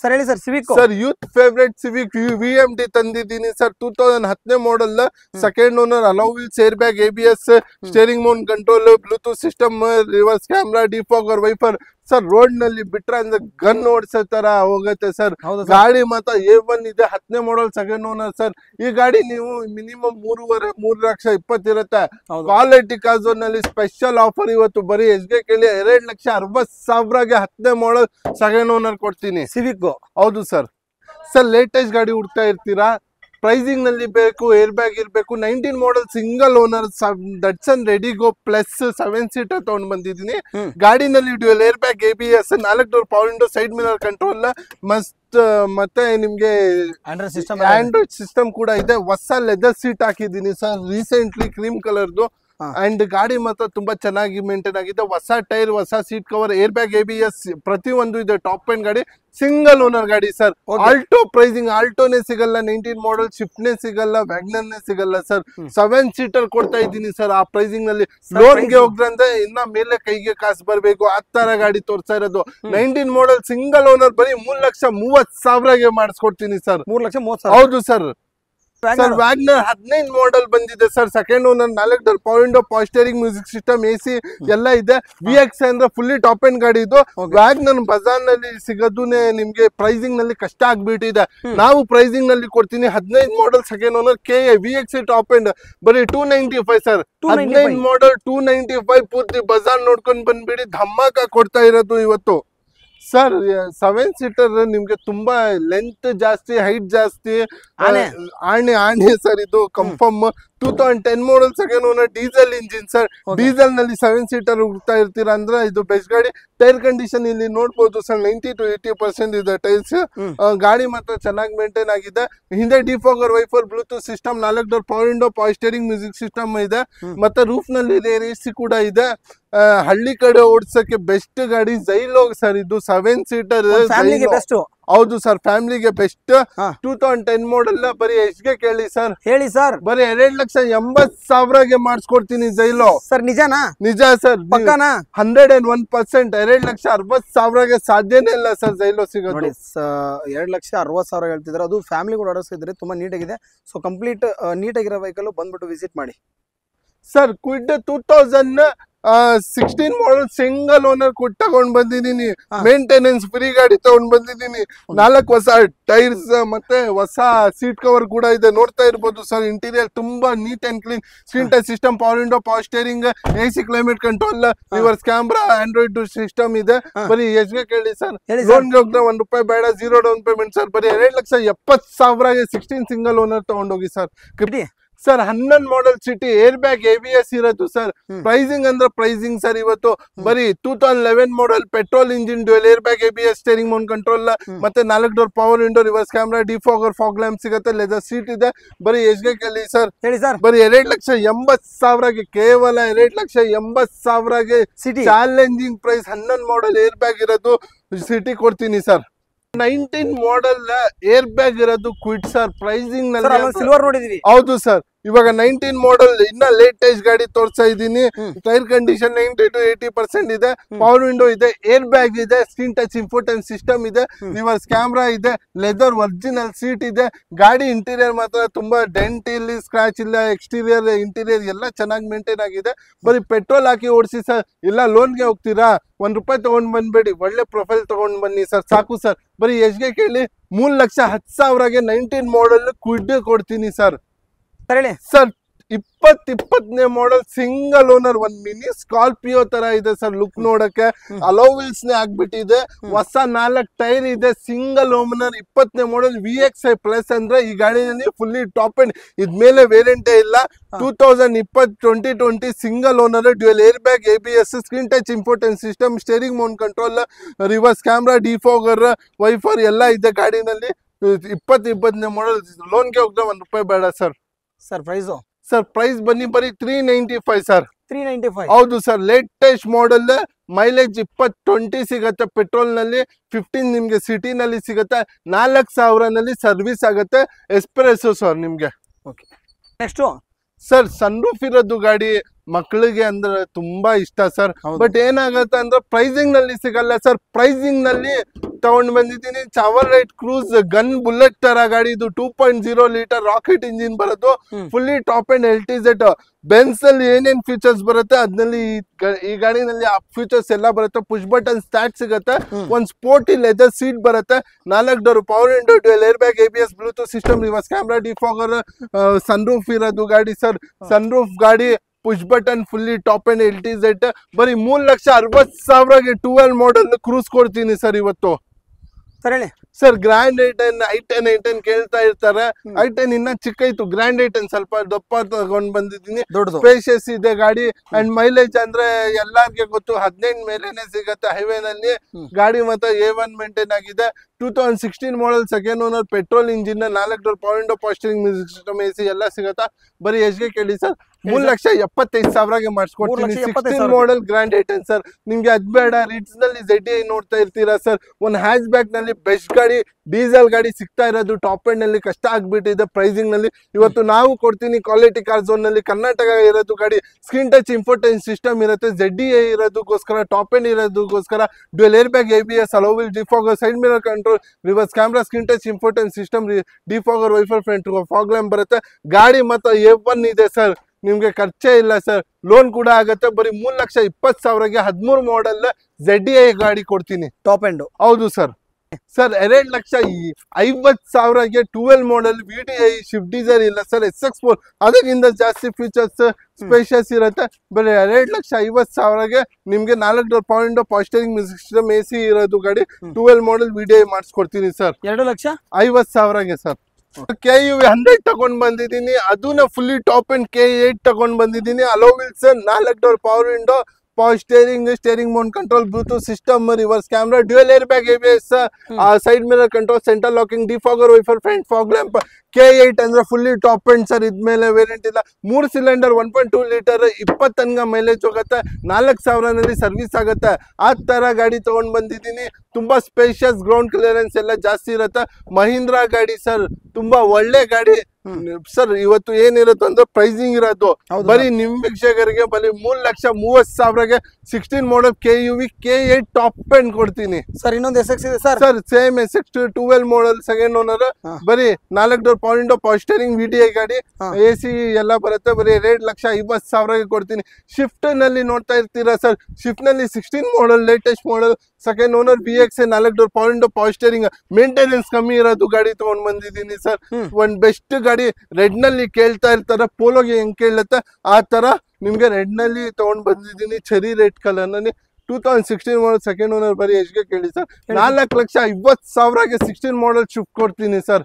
sir. ಹೇಳಿ sir. Civic sir, youth favourite Civic VMT ತಂದಿದ್ದೀನಿ ಸರ್. 2010ನೇ model, second owner, alloy wheels, air bag, ABS, steering mount control, Bluetooth system, reverse camera, defogger, wiper, sir road ನಲ್ಲಿ ಬಿಟ್ರೆ ಅಂದ್ರೆ gun ಓಡಿಸೋ ತರ ಹೋಗುತ್ತೆ sir. ಹೌದು sir. ಗಾಡಿ ಮಾತ್ರ A1 ಇದೆ, 10ನೇ ಮಾಡಲ್ ಸೆಕೆಂಡ್ ಓನರ್ ಸರ್. ಈ ಗಾಡಿ ನೀವು ಮಿನಿಮಮ್ 3,20,000 ಇರುತ್ತೆ. ಹೌದು. ಕ್ವಾಲಿಟಿ ಕಾರ್ ನಲ್ಲಿ ಸ್ಪೆಷಲ್ ಆಫರ್ ಇವತ್ತು ಬರೀ ಎಸ್ಗೆ ಕೇಳಿ 2,60,000ಗೆ 10ನೇ ಮಾಡಲ್ ಸೆಕೆಂಡ್ ಓನರ್ ಕೊಡ್ತೀನಿ. ಸಿವಿಕ್. ಹೌದು ಸರ್. ಸರ್ ಲೇಟೆಸ್ಟ್ ಗಾಡಿ ಹುಡ್ತಾ ಇರ್ತೀರಾ, ಪ್ರೈಸಿಂಗ್ ನಲ್ಲಿ ಬೇಕು, ಏರ್ ಬ್ಯಾಗ್ ಇರಬೇಕು, 19 model single owner Datsun Redigo plus 7 seater ತಗೊಂಡ್ ಬಂದಿದ್ದೀನಿ. ಗಾಡಿನಲ್ಲಿ dual air bag, ABS, 4 door power window, side mirror control, ಮತ್ತೆ ನಿಮ್ಗೆ ಆಂಡ್ರಾಯ್ಡ್ ಸಿಸ್ಟಮ್ ಕೂಡ ಇದೆ. ಹೊಸ ಲೆದರ್ ಸೀಟ್ ಹಾಕಿದ್ದೀನಿ ಸರ್, ರೀಸೆಂಟ್ಲಿ ಕ್ರೀಮ್ ಕಲರ್ದು. ಅಂಡ್ ಗಾಡಿ ಮಾತ್ರ ತುಂಬಾ ಚೆನ್ನಾಗಿ ಮೇಂಟೈನ್ ಆಗಿದೆ. ಹೊಸ ಟೈರ್, ಹೊಸ seat cover, air bag, ABS ಪ್ರತಿಯೊಂದು ಇದೆ. ಟಾಪ್ ಎಂಡ್ ಗಾಡಿ, ಸಿಂಗಲ್ ಓನರ್ ಗಾಡಿ ಸರ್. ಆಲ್ಟೋ ಪ್ರೈಸಿಂಗ್, ಆಲ್ಟೋನೇ ಸಿಗಲ್ಲ, 19 ಮಾಡಲ್ ಶಿಫ್ಟ್ನೇ ಸಿಗಲ್ಲ, ವ್ಯಾಗ್ನರ್ನೇ ಸಿಗಲ್ಲ ಸರ್. 7 ಸೀಟರ್ ಕೊಡ್ತಾ ಇದ್ದೀನಿ ಸರ್ ಆ ಪ್ರೈಸಿಂಗ್ ನಲ್ಲಿ. ಲೋನ್ಗೆ ಹೋಗ್ರಂದ್ರೆ ಇನ್ನ ಮೇಲೆ ಕೈಗೆ ಕಾಸು ಬರ್ಬೇಕು, ಆ ತರ ಗಾಡಿ ತೋರ್ತಾ ಇರೋದು. 19 ಮಾಡಲ್ ಸಿಂಗಲ್ ಓನರ್ ಬರೀ 3,30,000ಗೆ ಮಾಡಿಸ್ಕೊಡ್ತೀನಿ ಸರ್. 3,30,000. ಹೌದು ಸರ್. ಸರ್ ವ್ಯಾಗ್ನರ್ 15 ಮಾಡಲ್ ಬಂದಿದೆ sir, second owner, 4 door power window, power steering, music system, AC ಎಲ್ಲ ಇದೆ. VX ಅಂದ್ರೆ ಫುಲ್ಲಿ ಟಾಪ್ ಎಂಡ್ ಗಾಡಿ ಇದು. ವ್ಯಾಗ್ನರ್ ಬಜಾರ್ ನಲ್ಲಿ ಸಿಗೋದುನೇ ನಿಮ್ಗೆ ಪ್ರೈಸಿಂಗ್ ನಲ್ಲಿ ಕಷ್ಟ ಆಗ್ಬಿಟ್ಟಿದೆ. ನಾವು ಪ್ರೈಸಿಂಗ್ ನಲ್ಲಿ ಕೊಡ್ತೀನಿ. 15 ಮಾಡಲ್ second owner, KA VX top end ಬರೀ 295 ಸರ್. 15 ಮಾಡಲ್ 295 ಪೂರ್ತಿ ಬಜಾರ್ ನೋಡ್ಕೊಂಡ್ ಬಂದ್ಬಿಡಿ, ಧಮಾಕ ಕೊಡ್ತಾ ಇರೋದು ಇವತ್ತು ಸರ್. 7 ಸೀಟರ್ ನಿಮ್ಗೆ ತುಂಬಾ ಲೆಂತ್ ಜಾಸ್ತಿ, ಹೈಟ್ ಜಾಸ್ತಿ, ಆಣೆ ಸರ್. ಇದು ಕನ್ಫರ್ಮ್ 2010 ಮಾಡಲ್ second owner, diesel engine sir. Diesel ನಲ್ಲಿ 7 ಸೀಟರ್ ಹುಡ್ತಾ ಇರ್ತೀರಾ ಅಂದ್ರೆ ಇದು ಬೆಸ್ಟ್ ಗಾಡಿ. ಟೈರ್ ಕಂಡೀಷನ್ ಇಲ್ಲಿ ನೋಡ್ಬೋದು ಸರ್, 90 to 80% ಇದೆ ಟೈರ್ಸ್. ಗಾಡಿ ಮಾತ್ರ ಚೆನ್ನಾಗಿ ಮೇಂಟೈನ್ ಆಗಿದೆ. ಹಿಂದೆ defogger, wiper, Bluetooth system, 4 door power window, power steering, music system ಇದೆ. ಮತ್ತೆ ರೂಫ್ ನಲ್ಲಿ AC ಕೂಡ ಇದೆ. ಹಳ್ಳಿ ಕಡೆ ಓಡಿಸಕ್ಕೆ ಬೆಸ್ಟ್ ಗಾಡಿ ಜೈಲೋ ಸರ್. ಇದು 7 ಸೀಟರ್. ಹೌದು ಸರ್, ಫ್ಯಾಮಿಲಿಗೆ ಬೆಸ್ಟ್. 2010 ಮಾಡಲ್ ಬರೀ ಎಷ್ಟ್ಗೆ ಕೇಳಿ ಸರ್? ಹೇಳಿ ಸರ್. ಬರೀ 2,80,000ಗೆ ಮಾಡಿಸ್ಕೊಡ್ತೀನಿ ಜೈಲೋ. ಸರ್ ನಿಜನಾ? ನಿಜ ಸರ್, ಪಕ್ಕನಾ? 101%. 2,60,000ಗೆ ಸಾಧ್ಯನೇ ಇಲ್ಲ ಸರ್ ಜೈಲೋ ಸಿಗೋದು. 2,60,000 ಹೇಳ್ತಿದ್ರೆ, ಅದು ಫ್ಯಾಮಿಲಿ ಕೂಡ ಓಡಿಸಿದ್ರೆ ತುಂಬಾ ನೀಟಾಗಿದೆ. ಸೊ ಕಂಪ್ಲೀಟ್ ನೀಟಾಗಿರೋ ವೆಹಿಕಲ್ ಬಂದ್ಬಿಟ್ಟು ವಿಸಿಟ್ ಮಾಡಿ ಸರ್. ಕ್ವಿಡ್ 2016 ಮಾಡಲ್ ಸಿಂಗಲ್ ಓನರ್ ಕೊಟ್ಟು ತಗೊಂಡ್ ಬಂದಿದ್ದೀನಿ. ಮೇಂಟೆನೆನ್ಸ್ ಫ್ರೀ ಗಾಡಿ ತಗೊಂಡ್ ಬಂದಿದ್ದೀನಿ. 4 ಹೊಸ ಟೈರ್ಸ್ ಮತ್ತೆ ಹೊಸ ಸೀಟ್ ಕವರ್ ಕೂಡ ಇದೆ. ನೋಡ್ತಾ ಇರ್ಬೋದು ಸರ್, ಇಂಟೀರಿಯರ್ ತುಂಬಾ neat and clean. Screen touch system, power window, power steering, AC climate control, reverse camera, Android system ಇದೆ. ಬರೀ ಎಷ್ಟ್ಗೆ ಕೇಳಿ ಸರ್? ಲೋನ್ಗೆ ಹೋಗ್ತಾ ₹1 ಬೇಡ, 0 ಡೌನ್ ಪೇಮೆಂಟ್ ಸರ್. ಬರೀ 2,70,000ಗೆ 16 ಸಿಂಗಲ್ ಓನರ್ ತಗೊಂಡೋಗಿ sir. Sir 11 model City, air bag, ABS ಇರೋದು ಸರ್. ಪ್ರೈಸಿಂಗ್ ಅಂದ್ರೆ ಪ್ರೈಸಿಂಗ್ ಸರ್ ಇವತ್ತು. ಬರೀ 2011 model petrol engine, dual air bag, ABS, steering mount control, ಮತ್ತೆ 4 door power window, reverse camera, defogger, fog lamp ಸಿಗುತ್ತೆ, leather seat ಇದೆ. ಬರೀ ಎಷ್ಟ್ಗೆ ಕೇಳಿ ಸರ್? ಹೇಳಿ ಸರ್. ಬರೀ 2,80,000ಗೆ, ಕೇವಲ 2,80,000ಗೆ ಚಾಲೆಂಜಿಂಗ್ ಪ್ರೈಸ್. 11 ಮಾಡಲ್ ಏರ್ ಬ್ಯಾಗ್ ಇರೋದು ಸಿಟಿ ಕೊಡ್ತೀನಿ ಸರ್. 19 ಮಾಡಲ್ ಏರ್ ಬ್ಯಾಗ್ ಇರೋದು ಕ್ವಿಡ್ ಸರ್. ಪ್ರೈಸಿಂಗ್ ನಲ್ಲಿ ಸಿಲ್ವರ್ ನೋಡಿದೀವಿ. ಹೌದು ಸರ್. ಇವಾಗ 19 ಮಾಡಲ್ ಇನ್ನ ಲೇಟೆಸ್ಟ್ ಗಾಡಿ ತೋರಿಸ್ತಾ ಇದ್ದೀನಿ. ಟೈರ್ ಕಂಡೀಷನ್ 90 to 80% ಇದೆ. ಪವರ್ ವಿಂಡೋ ಇದೆ, ಏರ್ ಬ್ಯಾಗ್ ಇದೆ, ಸ್ಕ್ರೀನ್ ಟಚ್ ಇನ್ಫೋಟೈನ್ ಸಿಸ್ಟಮ್ ಇದೆ, ರಿವರ್ಸ್ ಕ್ಯಾಮ್ರಾ ಇದೆ, ಲೆದರ್ ಒರಿಜಿನಲ್ ಸೀಟ್ ಇದೆ. ಗಾಡಿ ಇಂಟೀರಿಯರ್ ಮಾತ್ರ ತುಂಬಾ ಡೆಂಟ್ ಇಲ್ಲಿ, ಸ್ಕ್ರಾಚ್ ಇಲ್ಲ. ಎಕ್ಸ್ಟೀರಿಯರ್, ಇಂಟೀರಿಯರ್ ಎಲ್ಲ ಚೆನ್ನಾಗಿ ಮೇಂಟೈನ್ ಆಗಿದೆ. ಬರೀ ಪೆಟ್ರೋಲ್ ಹಾಕಿ ಓಡಿಸಿ ಸರ್. ಇಲ್ಲ ಲೋನ್ಗೆ ಹೋಗ್ತೀರಾ, ₹1 ತಗೊಂಡ್ ಬಂದ್ಬೇಡಿ, ಒಳ್ಳೆ ಪ್ರೊಫೈಲ್ ತಗೊಂಡ್ ಬನ್ನಿ ಸರ್, ಸಾಕು ಸರ್. ಬರೀ ಎಷ್ಟ್ಗೆ ಕೇಳಿ? 3,10,000ಗೆ 19 ಮಾಡಲ್ ಕ್ವಿಡ್ ಕೊಡ್ತೀನಿ ಸರ್. ಸರ್ 2020ನೇ ಮಾಡಲ್ ಸಿಂಗಲ್ ಓನರ್, ಒಂದು ಮಿನಿ ಸ್ಕಾರ್ಪಿಯೋ ತರ ಇದೆ ಸರ್. ಲುಕ್ ನೋಡಕ್ಕೆ ಅಲೋವಿಲ್ಸ್ ನೇ ಆಗ್ಬಿಟ್ಟಿದೆ. ಹೊಸ 4 ಟೈರ್ ಇದೆ, ಸಿಂಗಲ್ ಓನರ್. 20ನೇ ಮಾಡಲ್ VXi ಪ್ಲಸ್ ಅಂದ್ರೆ ಈ ಗಾಡಿನಲ್ಲಿ ಫುಲ್ಲಿ ಟಾಪ್ ಎಂಡ್. ಇದ್ಮೇಲೆ ವೇರಿಯಂಟೇ ಇಲ್ಲ. 2020 single owner, dual air bag, ABS, screen touch ಇನ್ಫೋಟೈನ್ system, steering mount control, reverse camera, defogger, wiper ಎಲ್ಲ ಇದೆ ಗಾಡಿನಲ್ಲಿ. 2020ನೇ ಮಾಡಲ್. ಲೋನ್ಗೆ ಹೋಗ್ತಾ ₹1 ಬೇಡ sir. Sir price? Sir price ಬನ್ನಿ ಬರೀ 395 ಸರ್. 395? ಹೌದು ಸರ್. ಲೇಟೆಸ್ಟ್ ಮಾಡಲ್, ಮೈಲೇಜ್ 20-20 ಸಿಗುತ್ತೆ ಪೆಟ್ರೋಲ್ ನಲ್ಲಿ, 15 ನಿಮ್ಗೆ ಸಿಟಿ ನಲ್ಲಿ ಸಿಗುತ್ತೆ, 4,000 ನಲ್ಲಿ ಸರ್ವಿಸ್ ಆಗುತ್ತೆ. ಎಸ್ಪ್ರೆಸೋ ಸರ್ ನಿಮ್ಗೆ. Okay, next sir sun roof ಇರೋದು ಗಾಡಿ ಮಕ್ಕಳಿಗೆ ಅಂದ್ರೆ ತುಂಬಾ ಇಷ್ಟ ಸರ್. ಬಟ್ ಏನಾಗುತ್ತೆ ಅಂದ್ರೆ ಪ್ರೈಸಿಂಗ್ ನಲ್ಲಿ ಸಿಗಲ್ಲ ಸರ್. ಪ್ರೈಸಿಂಗ್ ನಲ್ಲಿ ತಗೊಂಡ್ ಬಂದಿದ್ದೀನಿ ಚವರ್ ರೈಟ್ ಕ್ರೂಸ್ ಗನ್ ಬುಲೆಟ್ ತರ ಗಾಡಿ ಇದು 2.0 ಲೀಟರ್ ರಾಕೆಟ್ ಇಂಜಿನ್ ಬರೋದು fully top and LTZ Benz ಅಲ್ಲಿ ಏನೇನ್ ಫೀಚರ್ಸ್ ಬರುತ್ತೆ ಅದ್ರಲ್ಲಿ ಈ ಗಾಡಿನಲ್ಲಿ ಆ ಫೀಚರ್ಸ್ ಎಲ್ಲ ಬರುತ್ತೆ ಪುಷ್ ಬಟನ್ ಸ್ಟಾರ್ಟ್ ಸಿಗುತ್ತೆ ಒಂದ್ ಸ್ಪೋರ್ಟಿ ಲೆದರ್ ಸೀಟ್ ಬರುತ್ತೆ 4 door power window dual air bag ABS Bluetooth system reverse camera defogger sun roof ಇರೋದು ಗಾಡಿ ಸರ್ ಸನ್ ರೂಫ್ ಗಾಡಿ push button fully top and LTZ ಬರೀ 3,60,000ಗೆ 12 ಮಾಡಲ್ ಕ್ರೂಸ್ ಕೊಡ್ತೀನಿ sir ಇವತ್ತು ಸರ್ ಹೇಳಿ ಸರ್ ಗ್ರ್ಯಾಂಡ್ i10 ಕೇಳ್ತಾ ಇರ್ತಾರೆ i10 ಇನ್ನ ಚಿಕ್ಕ ಇತ್ತು ಗ್ರ್ಯಾಂಡ್ i10 ಸ್ವಲ್ಪ ದಪ್ಪ ತಗೊಂಡ್ ಬಂದಿದ್ದೀನಿ ಸ್ಪೇಷಿಯಸ್ ಇದೆ ಗಾಡಿ ಅಂಡ್ ಮೈಲೇಜ್ ಅಂದ್ರೆ ಎಲ್ಲಾರ್ಗೆ ಗೊತ್ತು 15 ಮೇಲೆನೆ ಸಿಗತ್ತೆ ಹೈವೇ ನಲ್ಲಿ ಗಾಡಿ ಮತ್ತೆ A1 ಮೇಂಟೈನ್ ಆಗಿದೆ 2016 ಮಾಡಲ್ second owner petrol engine 4 door power window ಪಾಸ್ಟರಿಂಗ್ music system AC ಎಲ್ಲ ಸಿಗತ್ತಾ ಬರೀ ಎಷ್ಟ್ಗೆ ಕೇಳಿ ಸರ್ 3,75,000ಗೆ ಮಾಡಿಸ್ಕೊಡ್ತೀನಿ 16 ಮಾಡಲ್ ಗ್ರ್ಯಾಂಡ್ i10 ಸರ್ ನಿಮ್ಗೆ ಅದ್ ಬೇಡ ರಿಟ್ಸ್ ನಲ್ಲಿ ZDI ನೋಡ್ತಾ ಇರ್ತೀರಾ ಸರ್ ಒಂದ್ ಹ್ಯಾಚ್ ಬ್ಯಾಕ್ ನಲ್ಲಿ ಬೆಸ್ಟ್ ಗಾಡಿ ಡೀಸೆಲ್ ಗಾಡಿ ಸಿಗ್ತಾ ಇರೋದು ಟಾಪ್ ಎಂಡ್ ನಲ್ಲಿ ಕಷ್ಟ ಆಗ್ಬಿಟ್ಟಿದೆ ಪ್ರೈಸಿಂಗ್ ನಲ್ಲಿ ಇವತ್ತು ನಾವು ಕೊಡ್ತೀನಿ ಕ್ವಾಲಿಟಿ ಕಾರ್ ಝೋನ್ ನಲ್ಲಿ ಕರ್ನಾಟಕ ಇರೋದು ಗಾಡಿ ಸ್ಕ್ರೀನ್ ಟಚ್ ಇನ್ಫೋಟೈನ್ ಸಿಸ್ಟಮ್ ಇರುತ್ತೆ ZDI ಇರೋದಕ್ಕೋಸ್ಕರ ಟಾಪ್ ಎಂಡ್ ಇರೋದಕ್ಕೋಸ್ಕರ dual air bag ABS alloy wheel defogger side mirror control reverse camera screen touch ಇನ್ಫೋಟೈನ್ system defogger wiper front fog lamp ಬರುತ್ತೆ ಗಾಡಿ ಮತ್ತೆ A1 ಇದೆ ಸರ್ ನಿಮ್ಗೆ ಖರ್ಚೇ ಇಲ್ಲ ಸರ್ ಲೋನ್ ಕೂಡ ಆಗತ್ತೆ ಬರೀ 3,20,000ಗೆ 13 ಮಾಡಲ್ ZDI ಗಾಡಿ ಕೊಡ್ತೀನಿ ಟಾಪ್ ಎಂಡ್ ಹೌದು ಸರ್ ಸರ್ 2,50,000ಗೆ 12 ಮಾಡಲ್ VDI ಶಿಫ್ಟ್ ಡಿಸೈರ್ ಇಲ್ಲ ಸರ್ SX4 ಅದಕ್ಕಿಂತ ಜಾಸ್ತಿ ಫೀಚರ್ಸ್ ಸ್ಪೇಷಿಯಸ್ ಇರುತ್ತೆ ಬರೀ 2,50,000ಗೆ ನಿಮ್ಗೆ 4 door power window ಪಾಸ್ಟರಿಂಗ್ music system AC ಇರೋದು ಗಾಡಿ 12 ಮಾಡಲ್ VDI ಮಾಡಿಸ್ಕೊಡ್ತೀನಿ ಸರ್ 2,50,000ಗೆ ಸರ್ KUV 100 ತಗೊಂಡ್ ಬಂದಿದ್ದೀನಿ ಅದನ್ನ ಫುಲ್ಲಿ ಟಾಪ್ ಅಂಡ್ K8 ತಗೊಂಡ್ ಬಂದಿದ್ದೀನಿ alloy wheels 4 door power window power steering mount control Bluetooth system reverse camera dual air bag ABS side mirror control centre locking defogger wiper front fog lamp K8 ಅಂದ್ರೆ fully top end sir ಇದ್ಮೇಲೆ variant ಇಲ್ಲ 3 cylinder 1.2 litre 20 ತನಕ mileage ಹೋಗುತ್ತೆ 4,000 ನಲ್ಲಿ service ಆಗುತ್ತೆ ಆ ತರ ಗಾಡಿ ತಗೊಂಡ್ ಬಂದಿದ್ದೀನಿ ತುಂಬಾ ಸ್ಪೇಷಿಯಸ್ ಗ್ರೌಂಡ್ ಕ್ಲಿಯರೆನ್ಸ್ ಎಲ್ಲ ಜಾಸ್ತಿ ಇರುತ್ತೆ ಮಹೀಂದ್ರಾ ಗಾಡಿ ಸರ್ ತುಂಬಾ ಒಳ್ಳೆ ಗಾಡಿ ಸರ್ ಇವತ್ತು ಏನಿರುತ್ತೆ ಅಂದ್ರೆ ಪ್ರೈಸಿಂಗ್ ಇರೋದು ಬರೀ ನಿಮ್ ವೀಕ್ಷಕರಿಗೆ ಬರೀ 3,30,000ಗೆ 16 ಮಾಡಲ್ KUV K8 ಟಾಪ್ ಎಂಡ್ ಕೊಡ್ತೀನಿ ಸರ್ ಇನ್ನೊಂದು SX ಇದೆ ಸರ್ ಸೇಮ್ SX 12 ಮಾಡಲ್ ಸೆಕೆಂಡ್ ಓನರ್ ಬರೀ 4 door power window power steering VDI ಗಾಡಿ AC ಎಲ್ಲ ಬರುತ್ತೆ ಬರೀ 2,50,000ಗೆ ಕೊಡ್ತೀನಿ ಶಿಫ್ಟ್ ನಲ್ಲಿ ನೋಡ್ತಾ ಇರ್ತೀರಾ ಸರ್ ಶಿಫ್ಟ್ ನಲ್ಲಿ 16 ಮಾಡಲ್ latest model second owner BXA 4 door power window power steering maintenance ಕಮ್ಮಿ ಇರೋದು ಗಾಡಿ ತಗೊಂಡ್ ಬಂದಿದ್ದೀನಿ ಸರ್ ಒಂದ್ ಬೆಸ್ಟ್ ಗಾಡಿ ರೆಡ್ ನಲ್ಲಿ ಕೇಳ್ತಾ ಇರ್ತಾರೆ ಪೋಲೋಗೆ ಹೆಂಗ್ ಕೇಳುತ್ತೆ ಆ ತರ ನಿಮ್ಗೆ ರೆಡ್ ನಲ್ಲಿ ತಗೊಂಡ್ ಬಂದಿದ್ದೀನಿ ಚೆರಿ ರೆಡ್ ಕಲರ್ ನಲ್ಲಿ 2016 ಮಾಡಲ್ ಸೆಕೆಂಡ್ ಓನರ್ ಬರೀ ಎಷ್ಟ್ಗೆ ಕೇಳಿ ಸರ್ 4,50,000ಗೆ 16 ಮಾಡಲ್ ಶಿಫ್ಟ್ ಕೊಡ್ತೀನಿ ಸರ್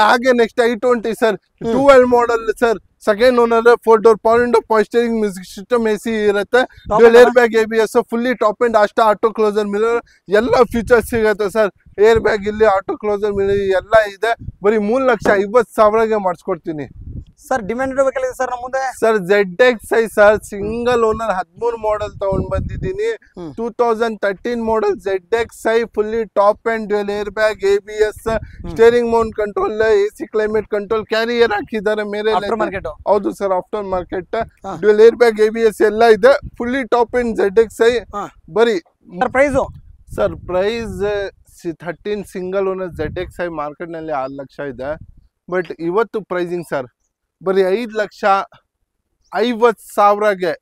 ಹಾಗೆ next i20 sir 12 model sir second owner 4 door power window power steering music system AC ಇರುತ್ತೆ dual air bag ABS fully top and auto closer mirror ಎಲ್ಲ features ಸಿಗುತ್ತೆ sir air bag ಇಲ್ಲಿ auto closer mirror ಎಲ್ಲ ಇದೆ ಬರೀ 3,50,000ಗೆ ಮಾಡಿಸ್ಕೊಡ್ತೀನಿ sir demand ಬೇಕಲ್ಲ ಸರ್ ನಮ್ಮ ಮುಂದೆ sir ZXi sir single owner 13 model ತಗೊಂಡ್ ಬಂದಿದ್ದೀನಿ 2013 model ZXi fully top end dual air bag ABS steering mount control AC climate control carrier ಹಾಕಿದ್ದಾರೆ ಮೇಲೆ ಹೌದು sir after market dual air bag ABS ಎಲ್ಲ ಇದೆ ಫುಲ್ಲಿ ಟಾಪ್ ಅಂಡ್ ZXi ಬರೀ price sir price 13 single owner ZXi market ನಲ್ಲಿ 6 ಲಕ್ಷ ಇದೆ but ಇವತ್ತು ಪ್ರೈಸಿಂಗ್ ಸರ್ ಬರೀ 5,50,000ಗೆ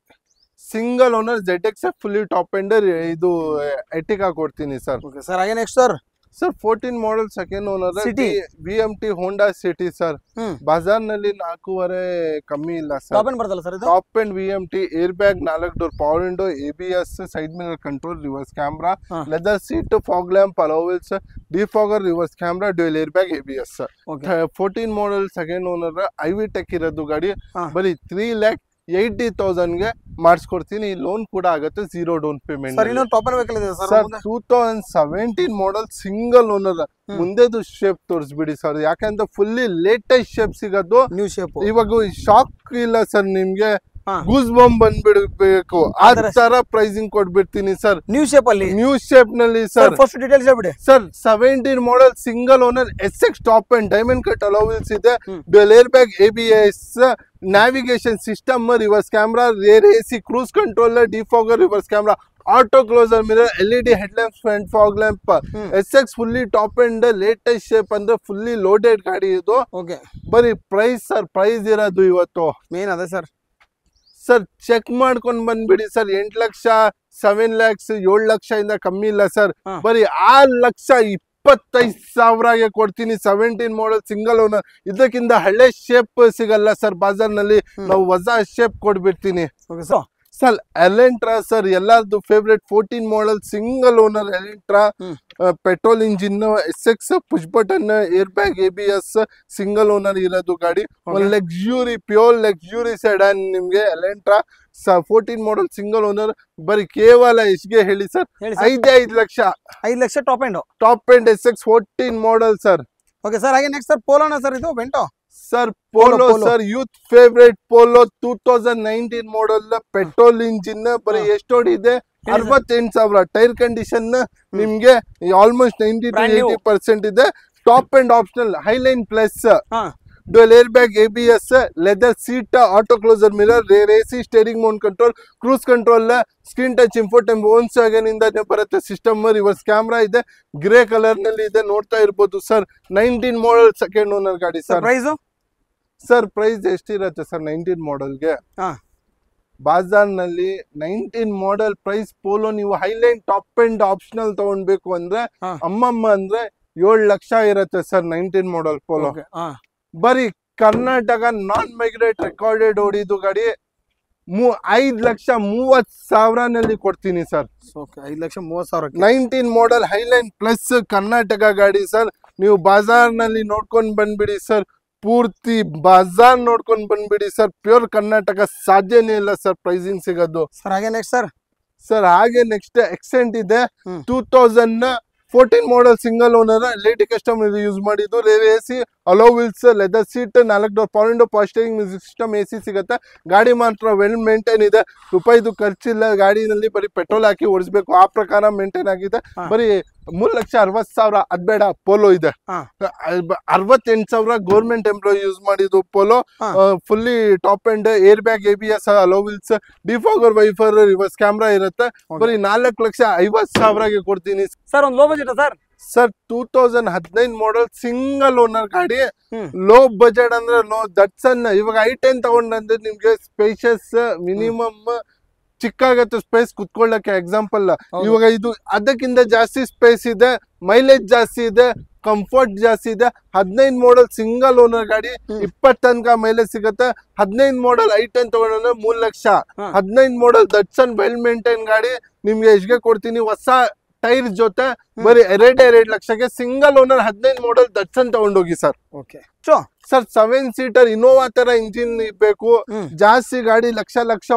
single owner ZXi fully top ender ಇದು ಎಟಿಕಾ ಕೊಡ್ತೀನಿ ಸರ್ ಸರ್ ಹಾಗೆ next sir 14 model second owner VMT Honda City sir ಬಜಾರ್ ನಲ್ಲಿ 4.5 ಕಮ್ಮಿ ಇಲ್ಲ sir top end VMT air bag 4 door power window ABS side mirror control reverse camera leather seat fog lamp alloy wheels defogger reverse camera dual air bag ABS 14 model second owner IV tech ಇರೋದು ಗಾಡಿ ಬರೀ 3,80,000ಗೆ ಮಾಡಿಸ್ಕೊಡ್ತೀನಿ loan ಕೂಡ ಆಗುತ್ತೆ 0 down payment 2017 model single owner ಮುಂದೆದು shape ತೋರಿಸ್ಬಿಡಿ sir ಯಾಕಂದ್ರೆ ಫುಲ್ಲಿ ಲೇಟೆಸ್ಟ್ ಶೇಪ್ ಸಿಗೋದು ನ್ಯೂ ಶೇಪ್ ಇವಾಗ ಶಾಕ್ ಇಲ್ಲ ಸರ್ ನಿಮ್ಗೆ ಗೂಸ್ ಬಾಂಬ್ ಬಂದ್ಬಿಡ್ಬೇಕು ಆ ತರ ಪ್ರೈಸಿಂಗ್ ಕೊಟ್ಬಿಡ್ತೀನಿ ಸರ್ ನ್ಯೂ ಶೇಪ್ ನಲ್ಲಿ ಸರ್ ಫಸ್ಟ್ ಡೀಟೇಲ್ಸ್ ಹೇಳ್ಬಿಡಿ sir 17 model single owner SX top end diamond cut alloy wheels ಇದೆ dual air bag ABS navigation system reverse camera rear AC cruise control defogger reverse camera auto closer mirror, LED headlamp, front fog lamp, SX fully top end latest shape ಅಂದ್ರೆ fully loaded ಗಾಡಿ ಇದು. Okay ಬರೀ price sir, price ಇರೋದು ಇವತ್ತು main ಅದೇ sir. Sir check ಮಾಡ್ಕೊಂಡ್ ಬಂದ್ಬಿಡಿ sir. 8 lakh 7 lakhs 7 lakh ಇಂದ ಕಮ್ಮಿ ಇಲ್ಲ ಸರ್. ಬರೀ 6,25,000ಗೆ ಕೊಡ್ತೀನಿ. 17 ಮಾಡಲ್ ಸಿಂಗಲ್ ಓನರ್. ಇದಕ್ಕಿಂತ ಹಳೆ ಶೇಪ್ ಸಿಗಲ್ಲ ಸರ್ ಬಾಜಾರ್ನಲ್ಲಿ. ನಾವು ಹೊಸ ಶೇಪ್ ಕೊಡ್ಬಿಡ್ತೀನಿ ಸರ್. ಎಲೆಂಟ್ರಾ ಸರ್, ಎಲ್ಲಾರ್ದು ಫೇವ್ರೆಟ್ 14 ಮಾಡಲ್ single owner Elantra, petrol engine, SX push button, air bag, ABS, single owner ಇರೋದು ಗಾಡಿ. ಒಂದು ಲಕ್ಸುರಿ, ಪ್ಯೂರ್ ಲಕ್ಸುರಿ ಸೆಡಾನ್ ನಿಮ್ಗೆ ಎಲೆಂಟ್ರಾ 14 ಮಾಡಲ್ ಸಿಂಗಲ್ ಓನರ್. ಬರೀ ಕೇವಲ ಎಷ್ಟಿಗೆ ಹೇಳಿ sir? 5 lakh. 5 lakh top end. Top end SX 14 model sir. Okay sir. ಹಾಗೆ next sir ಪೋಲೋನ sir, ಇದು Vento sir. Polo sir, youth favourite polo 2019 ಮಾಡಲ್, petrol engine. ಬರೀ ಎಷ್ಟು ಓಡಿದೆ? 68,000. ಟೈರ್ ಕಂಡೀಷನ್ ನಿಮ್ಗೆ ಆಲ್ಮೋಸ್ಟ್ 90-80% ಇದೆ. Top and optional Highline plus, dual air bag, ABS, leather seat, auto closer mirror, rear AC, steering mount control, cruise control, screen touch, infotainment, ಓನ್ಸ್ ಇಂದಾನೆ ಬರುತ್ತೆ system. Reverse camera ಇದೆ, grey colour ನಲ್ಲಿ ಇದೆ, ನೋಡ್ತಾ ಇರ್ಬೋದು ಸರ್. 19 ಮಾಡಲ್ ಸೆಕೆಂಡ್ ಓನರ್ ಗಾಡಿ sir. Price sir price ಎಷ್ಟಿರುತ್ತೆ ಸರ್ 19 ಮಾಡಲ್ಗೆ? ಬಾಜಾರ್ ನಲ್ಲಿ 19 ಮಾಡಲ್ ಪ್ರೈಸ್ ಪೋಲೋ ನೀವು ಹೈಲೈನ್ ಟಾಪ್ ಅಂಡ್ ಆಪ್ಷನಲ್ ತಗೊಂಡ್ಬೇಕು ಅಂದ್ರೆ ಅಮ್ಮಮ್ಮ ಅಂದ್ರೆ 7 ಲಕ್ಷ ಇರುತ್ತೆ ಸರ್ 19 ಮಾಡಲ್ ಪೋಲೋ. ಬರೀ ಕರ್ನಾಟಕ ನಾನ್ ಮೈಗ್ರೇಟ್ ರೆಕಾರ್ಡೆಡ್ ಓಡಿದು ಗಾಡಿ 5,30,000 ಕೊಡ್ತೀನಿ ಸರ್. 5,30,000. 19 ಮಾಡಲ್ ಹೈಲೈನ್ ಪ್ಲಸ್ ಕರ್ನಾಟಕ ಗಾಡಿ ಸರ್. ನೀವು ಬಾಜಾರ್ ನಲ್ಲಿ ನೋಡ್ಕೊಂಡ್ ಬಂದ್ಬಿಡಿ ಸರ್. ಪೂರ್ತಿ ಬಾಜಾರ್ ನೋಡ್ಕೊಂಡ್ ಬಂದ್ಬಿಡಿ ಸರ್. ಪ್ಯೂರ್ ಕರ್ನಾಟಕ ಸಾಧ್ಯನೇ ಇಲ್ಲ ಸರ್ ಪ್ರೈಸಿಂಗ್ ಸಿಗೋದು ಸರ್. ಹಾಗೆ ನೆಕ್ಸ್ಟ್ ಸರ್ ಹಾಗೆ ನೆಕ್ಸ್ಟ್ ಎಕ್ಸೆಂಟ್ ಇದೆ 2014 model single owner, LED customer use ಮಾಡಿದ್ದು, rear AC, alloy wheels, leather seat, 4 door power window, power steering, music system, AC ಸಿಗುತ್ತೆ. ಗಾಡಿ ಮಾತ್ರ ವೆಲ್ ಮೇಂಟೈನ್ ಇದೆ. ರೂಪಾಯಿದು ಖರ್ಚಿಲ್ಲ ಗಾಡಿನಲ್ಲಿ. ಬರೀ ಪೆಟ್ರೋಲ್ ಹಾಕಿ ಓಡಿಸ್ಬೇಕು, ಆ ಪ್ರಕಾರ ಮೇಂಟೈನ್ ಆಗಿದೆ. ಬರೀ 3,60,000. ಅದ್ಬೇಡ, ಪೋಲೋ ಇದೆ 68,000. ಗೌರ್ಮೆಂಟ್ ಎಂಪ್ಲಾಯ್ ಯೂಸ್ ಮಾಡಿದ್ದು Polo. Fully top and air bag, ABS, alloy wheels, defogger, wiper, reverse camera ಇರುತ್ತೆ. ಬರೀ 4,50,000ಗೆ ಕೊಡ್ತೀನಿ ಸರ್. ಒಂದು low budget sir. 2019 model single owner ಗಾಡಿ. ಲೋ ಬಜೆಟ್ ಅಂದ್ರೆ ಲೋ ದಟ್ಸನ್. ಇವಾಗ i10 ತಗೊಂಡ್ರೆ ನಿಮ್ಗೆ ಸ್ಪೇಷಿಯಸ್ ಮಿನಿಮಮ್ ಚಿಕ್ಕಾಗತ್ತೆ ಸ್ಪೇಸ್ ಕುತ್ಕೊಳ್ಳಕ್ಕೆ. ಎಕ್ಸಾಂಪಲ್ ಇವಾಗ ಇದು ಅದಕ್ಕಿಂತ ಜಾಸ್ತಿ ಸ್ಪೇಸ್ ಇದೆ, ಮೈಲೇಜ್ ಜಾಸ್ತಿ ಇದೆ, ಕಂಫರ್ಟ್ ಜಾಸ್ತಿ ಇದೆ. 19 ಮಾಡಲ್ ಸಿಂಗಲ್ ಓನರ್ ಗಾಡಿ 20 ತನಕ ಮೈಲೇಜ್ ಸಿಗುತ್ತೆ. 19 ಮಾಡಲ್ i10 ತಗೊಂಡ್ರೆ 3 ಲಕ್ಷ. 19 ಮಾಡಲ್ ದಟ್ಸನ್ ವೆಲ್ ಮೇಂಟೈನ್ ಗಾಡಿ ನಿಮ್ಗೆ ಎಷ್ಟಿಗೆ ಕೊಡ್ತೀನಿ? ಹೊಸ ಟೈರ್ ಜೊತೆ ಬರೀ 2 ಲಕ್ಷಕ್ಕೆ ಸಿಂಗಲ್ ಓನರ್ 19 ಮಾಡಲ್ ದಟ್ಸನ್ ತಗೊಂಡೋಗಿ ಸರ್. ಸರ್ 7 ಸೀಟರ್ ಇನೋವಾ ತರ ಇಂಜಿನ್ ಬೇಕು, ಜಾಸ್ತಿ ಗಾಡಿ ಲಕ್ಷ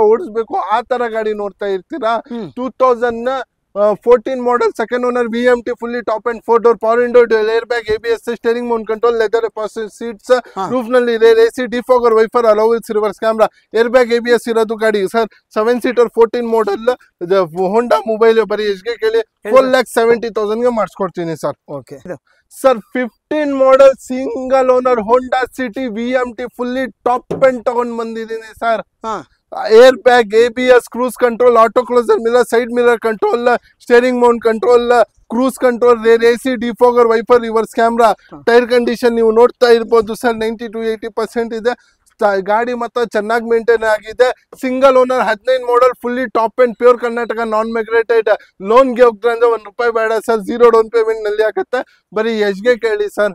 ಓಡಿಸ್ಬೇಕು, ಆ ತರ ಗಾಡಿ ನೋಡ್ತಾ ಇರ್ತೀರಾ. 2014 model second owner VMT fully top and 4 door power window, dual air bag, ABS, steering mount control, leather seats, roof ನಲ್ಲಿ rear AC, defogger, wiper, alloy wheels, reverse camera, air bag, ABS ಇರೋದು ಗಾಡಿ sir. 7 seater 14 model Honda Mobilio. ಬರೀ ಎಷ್ಟಿಗೆ ಕೇಳಿ? 4,70,000ಗೆ ಮಾಡಿಸ್ಕೊಡ್ತೀನಿ sir. Sir 15 model single owner Honda City VMT fully top and ತಗೊಂಡ್ ಬಂದಿದ್ದೀನಿ sir. Air bag, ABS, cruise control, auto closer mirror, side mirror control, steering mount control, cruise control, rear AC, defogger, wiper, reverse camera. Tyre condition ನೀವು ನೋಡ್ತಾ ಇರ್ಬೋದು sir 90-80% ಇದೆ. ಗಾಡಿ ಮಾತ್ರ ಚೆನ್ನಾಗಿ maintain ಆಗಿದೆ. Single owner 19 model fully top and pure Karnataka non migrated. ಲೋನ್ಗೆ ಹೋಗ್ತಾರೆ ಅಂದ್ರೆ ₹1 ಬೇಡ ಸರ್. 0 ಡೌನ್ ಪೇಮೆಂಟ್ ನಲ್ಲಿ ಆಗುತ್ತೆ. ಬರೀ ಎಷ್ಟಿಗೆ ಕೇಳಿ ಸರ್?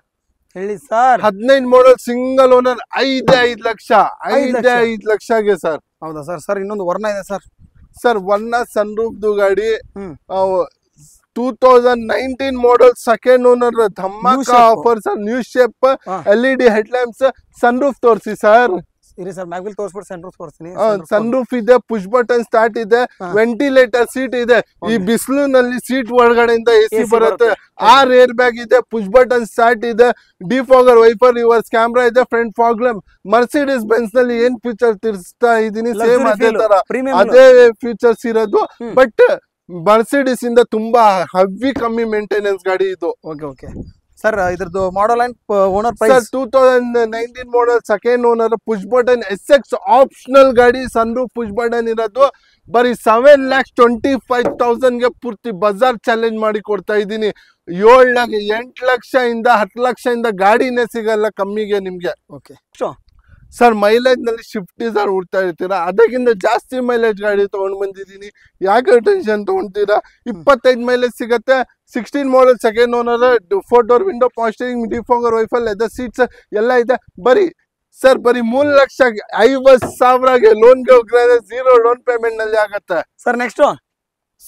ಹೇಳಿ sir. 19 model single owner 5 lakh. 5 ಲಕ್ಷಗೆ ಸರ್. ಹೌದಾ ಸರ್? ಸರ್ ಇನ್ನೊಂದು ವರ್ಣ ಇದೆ ಸರ್. ಸರ್ ವರ್ಣ ಸನ್ರೂಫ್ದು ಗಾಡಿ 2019 ಮಾಡಲ್ ಸೆಕೆಂಡ್ ಓನರ್ ಧಮಾಕ offer sir. New shape, LED headlamps, sunroof ತೋರಿಸಿ ಸರ್. ಇರಿ ಸರ್, ಮ್ಯಾಗ್ವಿಲ್ ತೋರಿಸ್ಬಿಟ್ಟು ಸನ್ರೂಫ್ ತೋರಿಸ್ತೀನಿ. ಸನ್ರೂಫ್ ಇದೆ, ಪುಷ್ ಬಟನ್ ಸ್ಟಾರ್ಟ್ ಇದೆ, ವೆಂಟಿಲೇಟರ್ ಸೀಟ್ ಇದೆ. ಈ ಬಿಸಿಲಿನಲ್ಲಿ ಸೀಟ್ ಒಳಗಡೆಯಿಂದ AC ಬರುತ್ತೆ. 6 ಏರ್ ಬ್ಯಾಗ್ ಇದೆ, ಪುಷ್ ಬಟನ್ ಸ್ಟಾರ್ಟ್ ಇದೆ, ಡಿಫಾಗರ್, ವೈಫರ್, ರಿವರ್ಸ್ ಕ್ಯಾಮ್ರಾ ಇದೆ, front fog lamp. Mercedes Benz ನಲ್ಲಿ ಏನ್ ಫೀಚರ್ ತಿರ್ಸ್ತಾ ಇದೀನಿ ಸೇಮ್ ಅದೇ ತರ ಅದೇ ಫೀಚರ್ಸ್ ಇರೋದು. ಬಟ್ ಮರ್ಸಿಡೀಸ್ ಇಂದ ತುಂಬಾ ಹೆವಿ ಕಮ್ಮಿ ಮೇಂಟೆನೆನ್ಸ್ ಗಾಡಿ ಇದು. ಸರ್ ಇದ್ರದ್ದು model and owner price 2019 model second owner, push button SX optional ಗಾಡಿ, ಸನ್ರೂಫ್ ಪುಷ್ ಬಟನ್ ಇರೋದು. ಬರೀ 7,25,000 ಪೂರ್ತಿ ಬಜಾರ್ ಚಾಲೆಂಜ್ ಮಾಡಿ ಕೊಡ್ತಾ ಇದ್ದೀನಿ. 8 ಲಕ್ಷದಿಂದ 10 ಲಕ್ಷದಿಂದ ಗಾಡಿನೇ ಸಿಗಲ್ಲ ಕಮ್ಮಿಗೆ ನಿಮ್ಗೆ. ಓಕೆ ಸರ್ ಮೈಲೇಜ್ ನಲ್ಲಿ ಶಿಫ್ಟ್ ಡಿಸೈರ್ ಹುಡ್ತಾ ಇರ್ತೀರಾ, ಅದಕ್ಕಿಂತ ಜಾಸ್ತಿ ಮೈಲೇಜ್ ಗಾಡಿ ತಗೊಂಡ್ ಬಂದಿದ್ದೀನಿ. ಯಾಕೆ ಟೆನ್ಷನ್ ತಗೊಂತೀರಾ? 25 ಮೈಲೇಜ್ ಸಿಗತ್ತೆ. 16 model, second owner, 4 door window, power steering, defogger, wiper, leather seats ಎಲ್ಲ ಇದೆ. ಬರೀ 3,50,000ಗೆ ಲೋನ್ಗೆ ಹೋಗ್ರೆ 0 ಡೌನ್ ಪೇಮೆಂಟ್ ನಲ್ಲಿ ಆಗತ್ತೆ. Sir next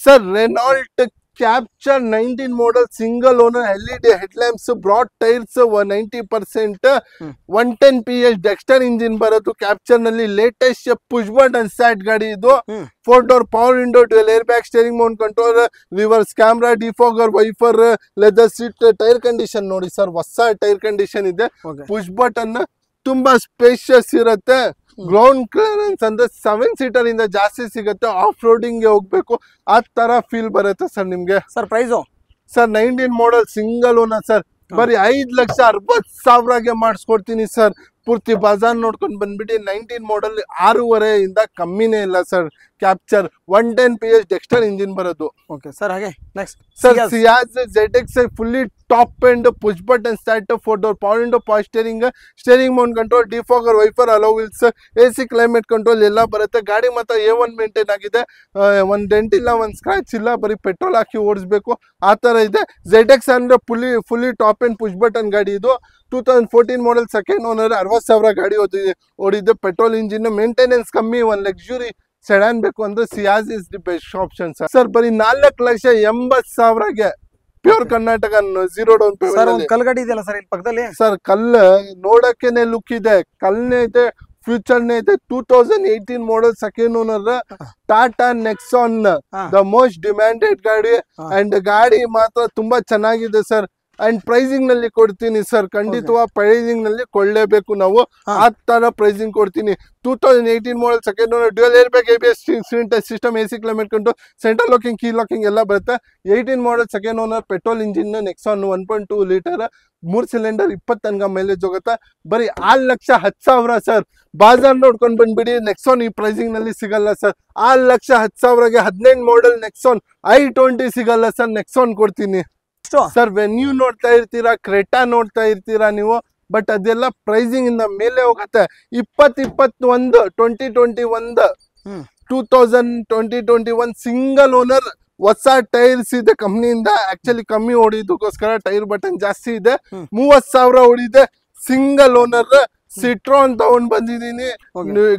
sir Renault Captur 19 model, single owner, LED headlamps, broad tyres, 90%, 110 PS ಡೆಕ್ಸ್ಟರ್ ಇಂಜಿನ್ ಬರೋದು. ಕ್ಯಾಪ್ಚರ್ ನಲ್ಲಿ ಲೇಟೆಸ್ಟ್ ಪುಷ್ ಬಟನ್ ಸ್ಟಾರ್ಟ್ ಗಾಡಿ ಇದು. 4 door power window, dual air bag, steering mount control, reverse camera, defogger, wiper, leather seat. Tyre condition ನೋಡಿ sir, ಹೊಸ tyre condition ಇದೆ. Push button ತುಂಬಾ spacious ಇರುತ್ತೆ. ಗ್ರೌಂಡ್ ಕ್ಲಿಯರೆನ್ಸ್ ಅಂದ್ರೆ 7 ಸೀಟರ್ ಇಂದ ಜಾಸ್ತಿ ಸಿಗುತ್ತೆ. ಆಫ್ ರೋಡಿಂಗ್ ಗೆ ಹೋಗ್ಬೇಕು ಆ ತರ ಫೀಲ್ ಬರುತ್ತೆ ಸರ್ ನಿಮ್ಗೆ. Sir price sir 19 model, single owner sir. ಬರೀ 5,60,000ಗೆ ಮಾಡಿಸ್ಕೊಡ್ತೀನಿ ಸರ್. ಪೂರ್ತಿ ಬಜಾರ್ ನೋಡ್ಕೊಂಡು ಬಂದ್ಬಿಟ್ಟು 19 ಮಾಡಲ್ 6.5 ಇಂದ ಕಮ್ಮಿನೇ ಇಲ್ಲ ಸರ್. ಕ್ಯಾಪ್ಚರ್ 110 PS ಡೆಕ್ಸ್ಟರ್ ಇಂಜಿನ್ ಬರೋದು. ಓಕೆ ಸರ್, ಹಾಗೆ next sir ಸಿಯಾಜ್ ZX fully top end, push button start, 4 door power window, power steering, steering mount control, defogger, wiper, alloy wheels, AC climate control ಎಲ್ಲ ಬರುತ್ತೆ. ಗಾಡಿ ಮಾತ್ರ A1 ಮೇಂಟೈನ್ ಆಗಿದೆ. ಒಂದ್ dent ಇಲ್ಲ, ಒಂದ್ ಸ್ಕ್ರಾಚ್ ಇಲ್ಲ. ಬರೀ ಪೆಟ್ರೋಲ್ ಹಾಕಿ ಓಡಿಸ್ಬೇಕು ಆ ತರ ಇದೆ. ZX ಅಂದ್ರೆ fully top end push button ಗಾಡಿ ಇದು. 2014 ಮಾಡಲ್, ಸೆಕೆಂಡ್ ಓನರ್, 60,000 ಗಾಡಿ ಓಡಿದೆ. ಪೆಟ್ರೋಲ್ ಇಂಜಿನ್, ಮೇಂಟೆನೆನ್ಸ್ ಕಮ್ಮಿ. ಒಂದ್ ಲಕ್ಸುರಿ ಸೆಡಾನ್ ಬೇಕು ಅಂದ್ರೆ ಸಿಯಾಜ್ is the best option sir. Sir ಬರೀ 4,80,000ಗೆ pure Karnataka 0 down payment. Kalghatgi ಇದೆಯಲ್ಲ ಸರ್ ಇಲ್ಲಿ ಪಕ್ಕದಲ್ಲಿ. ಸರ್ ಕಲ್ಲು ನೋಡಕ್ಕೆನೆ ಲುಕ್ ಇದೆ, ಕಲ್ನೇ ಇದೆ, ಫ್ಯೂಚರ್ನೇ ಇದೆ. 2018 model, second owner, Tata Nexon, the most demanded ಗಾಡಿ. ಅಂಡ್ ಗಾಡಿ ಮಾತ್ರ ತುಂಬಾ ಚೆನ್ನಾಗಿದೆ ಸರ್. ಅಂಡ್ ಪ್ರೈಸಿಂಗ್ ನಲ್ಲಿ ಕೊಡ್ತೀನಿ ಸರ್. ಖಂಡಿತವಾಗಿ ಪ್ರೈಸಿಂಗ್ ನಲ್ಲಿ ಕೊಳ್ಳೇಬೇಕು ನಾವು, ಆ ತರ ಪ್ರೈಸಿಂಗ್ ಕೊಡ್ತೀನಿ. 2018 model, second owner, dual air bag, ABS system, AC climate control, central locking, key locking ಎಲ್ಲ ಬರುತ್ತೆ. 18 model, second owner, petrol engine, Nexon 1.2 litre, 3 cylinder, 20 ತನಕ ಮೈಲೇಜ್ ಹೋಗುತ್ತೆ. ಬರೀ 6,10,000 ಸರ್. ಬಾಜಾರ್ ನೋಡ್ಕೊಂಡು ಬಂದ್ಬಿಡಿ, ನೆಕ್ಸಾನ್ ಈ ಪ್ರೈಸಿಂಗ್ ನಲ್ಲಿ ಸಿಗಲ್ಲ ಸರ್. 6,10,000ಗೆ 18 ಮಾಡಲ್ ನೆಕ್ಸಾನ್ i20 ಸಿಗಲ್ಲ ಸರ್. ನೆಕ್ಸಾನ್ ಕೊಡ್ತೀನಿ ಸರ್. ವೆನ್ಯೂ ನೋಡ್ತಾ ಇರ್ತೀರಾ, ಕ್ರೆಟಾ ನೋಡ್ತಾ ಇರ್ತೀರಾ ನೀವು, ಬಟ್ ಅದೆಲ್ಲ ಪ್ರೈಸಿಂಗ್ ಇಂದ ಮೇಲೆ ಹೋಗತ್ತೆ. 2021 ಸಿಂಗಲ್ ಓನರ್, ಹೊಸ ಟೈರ್ಸ್ ಇದೆ ಕಂಪ್ನಿಯಿಂದ. ಆಕ್ಚುಲಿ ಕಮ್ಮಿ ಹೊಡಿದಕ್ಕೋಸ್ಕರ ಟೈರ್ ಬಟನ್ ಜಾಸ್ತಿ ಇದೆ. 30,000 ಹೊಡಿದೆ. ಸಿಂಗಲ್ ಓನರ್ ಸಿಟ್ರಾನ್ ತಗೊಂಡ್ ಬಂದಿದ್ದೀನಿ.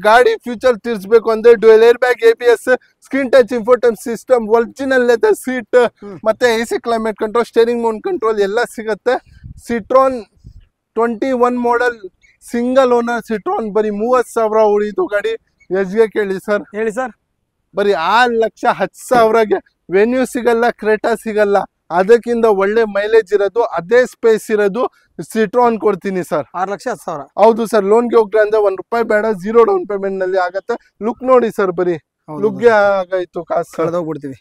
ಗಾಡಿ ಫ್ಯೂಚರ್ ತಿರ್ಸ್ಬೇಕು ಅಂದ್ರೆ dual air bag, ABS, screen touch ಇನ್ಫೋಟೈನ್ system, original leather seat, ಮತ್ತೆ AC climate control, steering mount control ಎಲ್ಲ ಸಿಗುತ್ತೆ. Citroen 21 model, single owner Citroen. ಬರೀ 30,000 ಹೊಡಿತು ಗಾಡಿ. ಎಷ್ಟ್ಗೆ ಕೇಳಿ ಸರ್? ಹೇಳಿ ಸರ್. ಬರೀ 6,10,000ಗೆ ವೆನ್ಯೂ ಸಿಗಲ್ಲ, ಕ್ರೆಟಾ ಸಿಗಲ್ಲ. ಅದಕ್ಕಿಂತ ಒಳ್ಳೆ ಮೈಲೇಜ್ ಇರೋದು, ಅದೇ ಸ್ಪೇಸ್ ಇರೋದು ಸಿಟ್ರಾನ್ ಕೊಡ್ತೀನಿ ಸರ್. 6,10,000. ಹೌದು ಸರ್. ಲೋನ್ಗೆ ಹೋಗ್ರೆ ಅಂದ್ರೆ ₹1 ಬೇಡ, 0 ಡೌನ್ ಪೇಮೆಂಟ್ ನಲ್ಲಿ ಆಗತ್ತೆ. ಲುಕ್ ನೋಡಿ ಸರ್, ಬರೀ ಲುಕ್ಗೆ ಆಗಾಯ್ತು ಕಾಸು. ಕಳೆದೋಗ್ಬಿಡ್ತೀವಿ.